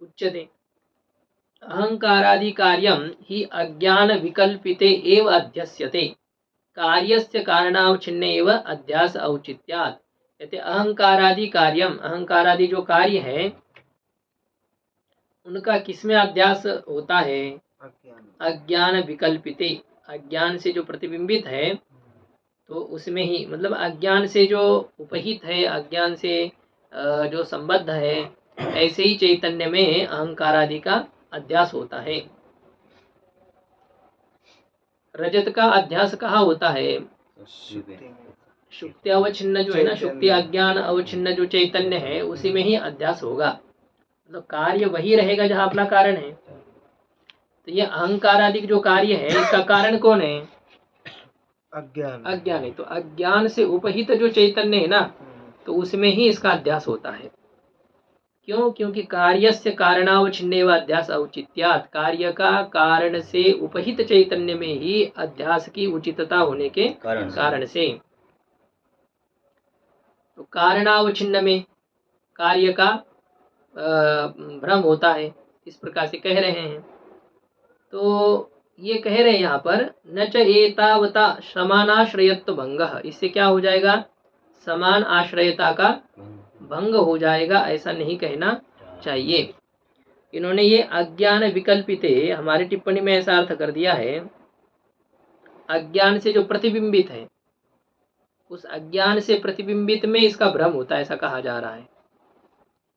उच्चते अहंकारादि कार्यम ही अज्ञान विकल्पिते एव अध्यस्यते, कार्यस्य कारणावच्छिन्ने एव अध्यास औचित्यात्। कहते अहंकारादि कार्यम, अहंकारादि जो कार्य है, उनका किसमें अध्यास होता है? अज्ञान अज्ञान विकल्पिते, अज्ञान से जो प्रतिबिंबित है तो उसमें ही, मतलब अज्ञान से जो उपहित है, अज्ञान से जो संबद्ध है, ऐसे ही चैतन्य में अहंकार आदि का अध्यास होता है। रजत का अध्यास कहाँ होता है? शुक्ति अवच्छिन्न जो है ना, शुक्ति अज्ञान अवच्छिन्न जो चैतन्य है उसी में ही अध्यास होगा। मतलब कार्य वही रहेगा जहाँ अपना कारण है। तो ये अहंकार आदि जो कार्य है इसका कारण कौन है? अज्ञान अज्ञान है। तो अज्ञान से उपहित जो चैतन्य है ना, तो उसमें ही इसका अध्यास होता है। क्यों? क्योंकि कार्यस्य कारणावच्छिन्नेव अध्यास औचित्यात्, कार्य का कारण से उपहित चैतन्य में ही अध्यास की उचितता होने के कारण से। तो कारणावच्छिन्न में कार्य का भ्रम होता है, इस प्रकार से कह रहे हैं। तो ये कह रहे हैं यहाँ पर, न च एतावता समानाश्रयत्व भंगः, इससे क्या हो जाएगा? समान आश्रयता का भंग हो जाएगा, ऐसा नहीं कहना चाहिए। इन्होंने ये अज्ञान विकल्पिते हमारी टिप्पणी में ऐसा अर्थ कर दिया है, अज्ञान से जो प्रतिबिंबित है उस अज्ञान से प्रतिबिंबित में इसका भ्रम होता है, ऐसा कहा जा रहा है।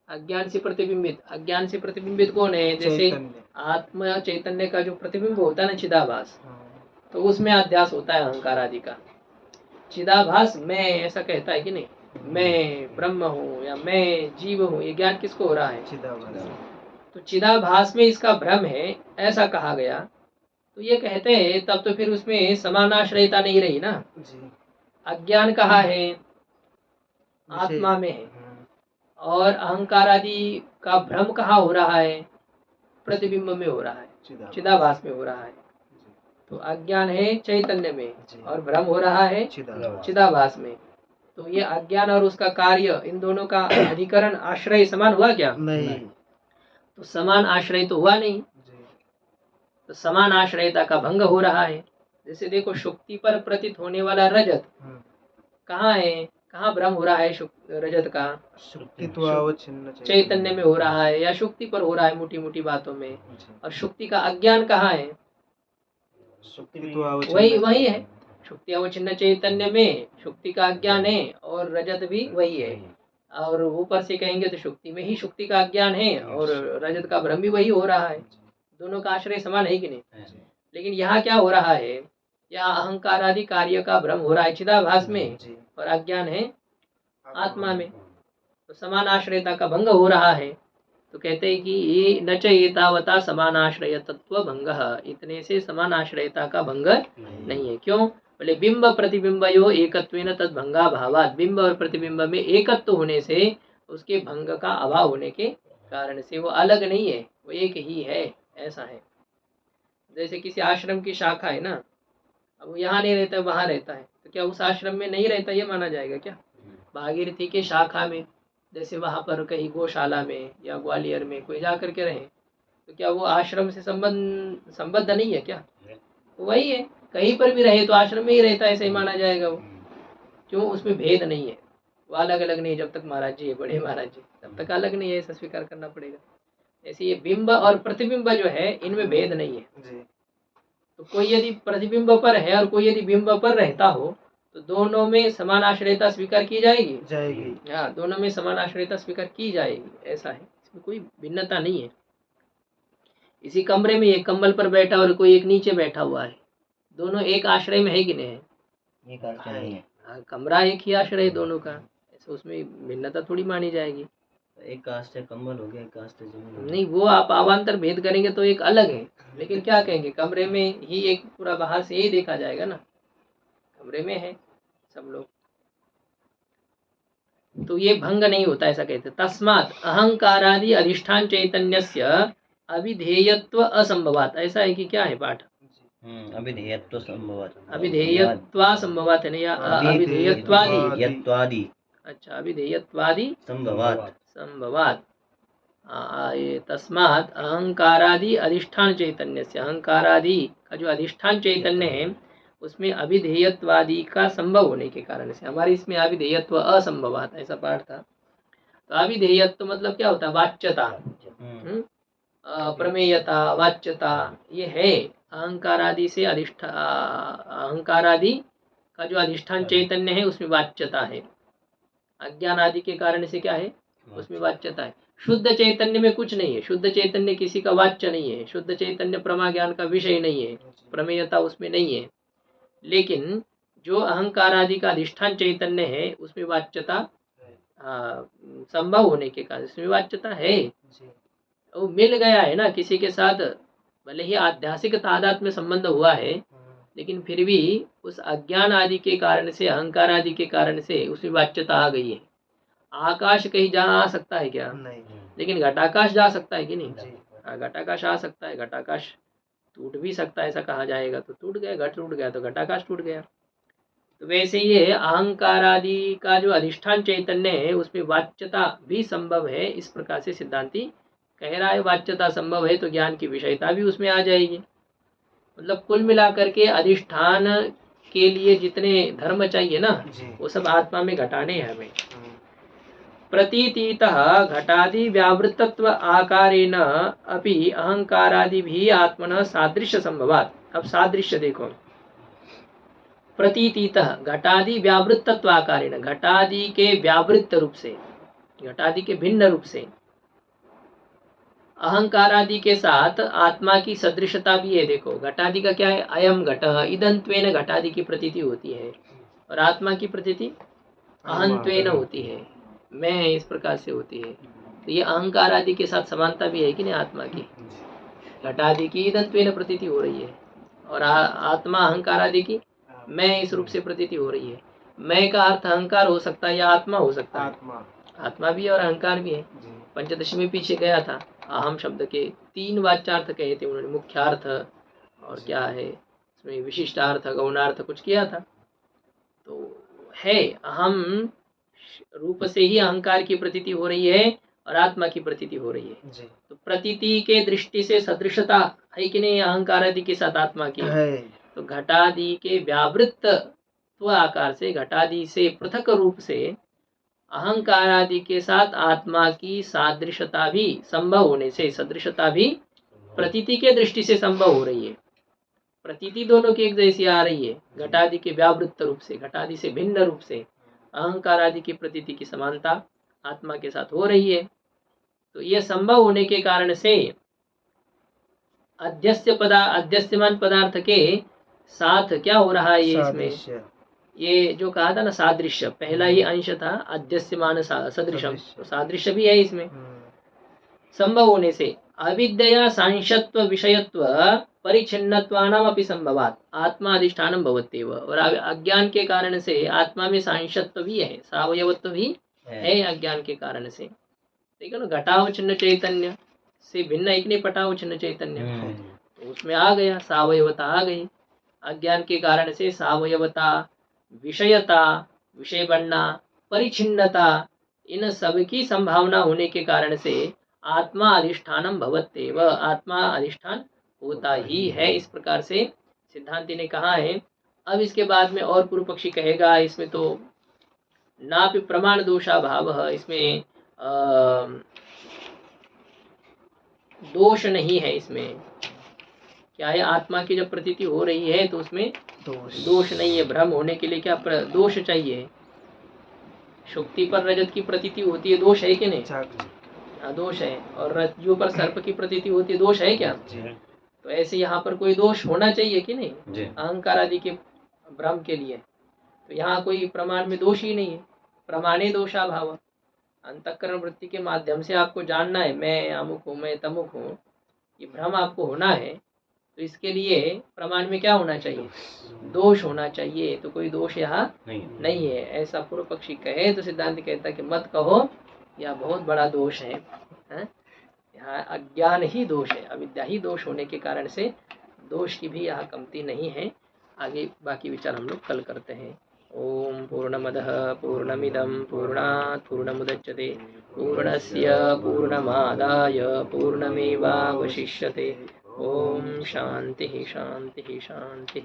अज्ञान से प्रतिबिंबित, अज्ञान से प्रतिबिंबित कौन है? जैसे आत्मा चैतन्य का जो प्रतिबिंब होता है ना, चिदाभास, तो उसमें अध्यास होता है अहंकार आदि का। चिदाभास मैं ऐसा कहता है कि नहीं, मैं ब्रह्म हूँ या मैं जीव हूँ, ये ज्ञान किसको हो रहा है? चिदाभास। तो चिदाभास में इसका भ्रम है, ऐसा कहा गया। तो ये कहते हैं तब तो फिर उसमें समानाश्रयता नहीं रही ना। जी। अज्ञान कहाँ है? आत्मा में है। और अहंकार आदि का भ्रम कहाँ हो रहा है? प्रतिबिंब में हो रहा है, चिदाभास में हो रहा है। तो अज्ञान है चैतन्य में और भ्रम हो रहा है चिदाभास में। तो ये अज्ञान और उसका कार्य, इन दोनों का अधिकरण आश्रय समान हुआ क्या? नहीं। तो समान आश्रय तो हुआ नहीं, तो समान आश्रयता का भंग हो रहा है। जैसे देखो, शुक्ति पर प्रतीत होने वाला रजत कहाँ है? कहाँ भ्रम हो रहा है रजत का? चैतन्य में हो रहा है या शुक्ति पर हो रहा है, मोटी मोटी बातों में। और शुक्ति का अज्ञान कहाँ है? वही है, शुक्ति अवच्छिन्न चैतन्य में शुक्ति का अज्ञान है और रजत भी वही है। और ऊपर से कहेंगे तो शुक्ति में ही शुक्ति का अज्ञान है और रजत का भ्रम भी वही हो रहा है। दोनों का आश्रय समान है कि नहीं? लेकिन यहाँ क्या हो रहा है? यहाँ अहंकार आदि कार्य का भ्रम हो रहा है चिदाभास में और अज्ञान है आत्मा में, तो समान आश्रयता का भंग हो रहा है। तो कहते हैं कि ये न च एतावता समानाश्रय तत्व भंग, इतने से समान आश्रयता का भंग नहीं है। क्यों? बोले बिंब प्रतिबिंबयो एकत्वेन तद भंगा भावात, बिंब और प्रतिबिंब में एकत्व होने से उसके भंग का अभाव होने के कारण से वो अलग नहीं है, वो एक ही है, ऐसा है। जैसे किसी आश्रम की शाखा है ना, अब वो यहाँ नहीं रहता है, वहाँ रहता है, तो क्या उस आश्रम में नहीं रहता ये माना जाएगा क्या? भागीरथी के शाखा में, जैसे वहाँ पर कहीं गौशाला में या ग्वालियर में कोई जा करके रहे, तो क्या वो आश्रम से संबद्ध नहीं है क्या? वही है, कहीं पर भी रहे तो आश्रम में ही रहता है, ऐसा ही माना जाएगा वो। क्यों? उसमें भेद नहीं है, वो अलग अलग नहीं। जब तक महाराज जी है, बड़े महाराज जी, तब तक अलग नहीं है, ऐसा स्वीकार करना पड़ेगा। ऐसे ये बिंब और प्रतिबिंब जो है, इनमें भेद नहीं है। तो कोई यदि प्रतिबिंब पर है और कोई यदि बिंब पर रहता हो तो दोनों में समान आश्रयता स्वीकार की जाएगी। हाँ, दोनों में समान आश्रयता स्वीकार की जाएगी, ऐसा है, इसमें कोई भिन्नता नहीं है। इसी कमरे में एक कंबल पर बैठा और कोई एक नीचे बैठा हुआ है, दोनों एक आश्रय में है कि नहीं है? हाँ, कमरा एक ही आश्रय दोनों का, ऐसे उसमें भिन्नता थोड़ी मानी जाएगी। एक आश्रय कंबल हो गया, एक आश्रय जमीन। नहीं, वो आप अवान्तर भेद करेंगे तो एक अलग है, लेकिन क्या कहेंगे, कमरे में ही एक पूरा बाहर से यही देखा जाएगा ना, कमरे में है सब लोग, तो ये भंग नहीं होता, ऐसा कहते। तस्मात् अहंकारादि अधिष्ठान चैतन्यस्य अविधेयत्व असंभवात, ऐसा है कि क्या है पाठ? अविधेयत्व संभवात, अविधेयत्वा संभवात है ना, या अविधेयत्वादि? अच्छा, अविधेयत्वादि संभवात। तस्मात् अहंकारादि अधिष्ठान चैतन्य से, अहंकारादि का जो अधिष्ठान चैतन्य है उसमें अविधेयत्वादि का संभव होने के कारण से, हमारे इसमें अविधेयत्व असंभवात, ऐसा पाठ था। तो अविधेयत्व मतलब क्या होता है? वाच्यता। प्रमेयता, वाच्यता, ये है अहंकार आदि से अहंकार आदि का जो अधिष्ठान चैतन्य है उसमें वाच्यता है। अज्ञान आदि के कारण से क्या है, उसमें वाच्यता है। शुद्ध चैतन्य में कुछ नहीं है, शुद्ध चैतन्य किसी का वाच्य नहीं है, शुद्ध चैतन्य प्रमा ज्ञान का विषय नहीं है, प्रमेयता उसमें नहीं है। लेकिन जो अहंकार आदि का अधिष्ठान चैतन्य है उसमें वाच्यता संभव होने के कारण उसमें वाच्यता है। वो मिल गया है ना किसी के साथ, भले ही आध्यासिक तादाद में संबंध हुआ है, लेकिन फिर भी उस अज्ञान आदि के कारण से, अहंकार आदि के कारण से उसमें वाच्यता आ गई है। आकाश कहीं जहाँ आ सकता है क्या? नहीं। लेकिन घटाकाश जा सकता है कि नहीं? जी। घटाकाश आ सकता है, घटाकाश टूट भी सकता है, ऐसा कहा जाएगा तो टूट गया, घट टूट गया तो घटाकाश टूट गया। तो वैसे ये अहंकार आदि का जो अधिष्ठान चैतन्य है उसमें वाच्यता भी संभव है, इस प्रकार से सिद्धांती कह रहा है। वाच्यता संभव है तो ज्ञान की विषयता भी उसमें आ जाएगी। मतलब कुल मिलाकर के अधिष्ठान के लिए जितने धर्म चाहिए ना, वो सब आत्मा में घटाने हैं हमें। प्रतीतितः घटादि व्यावृत्तत्व आकारेण अपि अहंकारादिभिः आत्मनः सादृश्य संभवात्। अब सादृश्य देखो, प्रतीतितः घटादि व्यावृत्तत्व आकारेण, घटादि के व्यावृत्त रूप से, घटादि के भिन्न रूप से अहंकार आदि के साथ आत्मा की सदृशता भी है। देखो घटादि का क्या है, अयम घटः इदंत्वेन घटादि की प्रतीति होती है, और आत्मा की प्रतीति अहंत्वेन होती है, मैं इस प्रकार से होती है। तो ये अहंकार आदि के साथ समानता भी है कि नहीं आत्मा की। घटादि की इदंत्वेन प्रतीति हो रही है, और आत्मा अहंकार आदि की मैं इस रूप से प्रतीति हो रही है। मैं का अर्थ अहंकार हो सकता है या आत्मा हो सकता है, आत्मा भी और अहंकार भी है। पंचदशी में पीछे गया था, अहम शब्द के 3 वाच्यार्थ कहे थे उन्होंने, मुख्यार्थ और क्या है इसमें विशिष्टार्थ, गौणार्थ कुछ किया था। तो है अहम रूप से ही अहंकार की प्रतीति हो रही है और आत्मा की प्रतीति हो रही है। तो प्रतीति के दृष्टि से सदृशता है कि नहीं अहंकार आदि के साथ आत्मा की है। तो घटादि के व्यावृत्त आकार से, घटादि से पृथक रूप से अहंकार आदि के साथ आत्मा की सादृशता भी संभव होने से, सदृशता भी प्रतीति के दृष्टि से संभव हो रही है। प्रतीति दोनों की एक जैसी आ रही है, घटादि के व्यावृत्त रूप से, घटादि से भिन्न रूप से अहंकार आदि की प्रतीति की समानता आत्मा के साथ हो रही है। तो यह संभव होने के कारण से अध्यस्यमान पदार्थ के साथ क्या हो रहा है, ये इसमें ये जो कहा था ना सादृश्य, पहला ही अंश था अध्यस्यमान सदृशम, तो सादृश्य भी है इसमें। संभव होने से अविद्या सांशत्व विषयत्व परिच्छिन्नत्वानामपि संभवात् आत्मा अधिष्ठानम भवत्येव, और अज्ञान के कारण से आत्मा में सांशत्व भी है, सावयवत्व भी है अज्ञान के कारण से। ठीक है ना, घटावच्छिन्न चैतन्य से भिन्न एक नहीं, पटावच्छिन्न चैतन्य, तो उसमें आ गया सावयवता आ गई। अज्ञान के कारण से सावयवता, विषयता, विषय बनना, परिच्छिन्नता, इन सब की संभावना होने के कारण से आत्मा अधिष्ठानम भवत्येव, आत्मा अधिष्ठान होता ही है। इस प्रकार से सिद्धांति ने कहा है। अब इसके बाद में और पूर्व पक्षी कहेगा इसमें तो नापि प्रमाण दोषा भाव, इसमें दोष नहीं है। इसमें क्या है, आत्मा की जब प्रतीति हो रही है तो उसमें दोष नहीं है। भ्रम होने के लिए क्या दोष चाहिए? शुक्ति पर रजत की प्रतीति होती है, दोष है कि नहीं? दोष है। और रज्जु पर सर्प की प्रतीति होती है, दोष है क्या? तो ऐसे यहाँ पर कोई दोष होना चाहिए कि नहीं अहंकार आदि के भ्रम के लिए। तो यहाँ कोई प्रमाण में दोष ही नहीं है। प्रमाणे दोषा भाव, अंतःकरण वृत्ति के माध्यम से आपको जानना है मैं अमुक हूँ, मैं तमुक हूँ, ये भ्रम आपको होना है। तो इसके लिए प्रमाण में क्या होना चाहिए? दोष होना चाहिए। तो कोई दोष यहाँ नहीं है, ऐसा पूर्व पक्षी कहे तो सिद्धांत कहता है कि मत कहो, यह बहुत बड़ा दोष है। यहाँ अज्ञान ही दोष है, अविद्या ही दोष होने के कारण से दोष की भी यहाँ कमती नहीं है। आगे बाकी विचार हम लोग कल करते हैं। ओम पूर्णमदः पूर्णमिदं पूर्णात् पूर्णमुदच्यते पूर्णस्य पूर्णमादाय पूर्णमेवावशिष्यते। ओम शांति शांति शांति।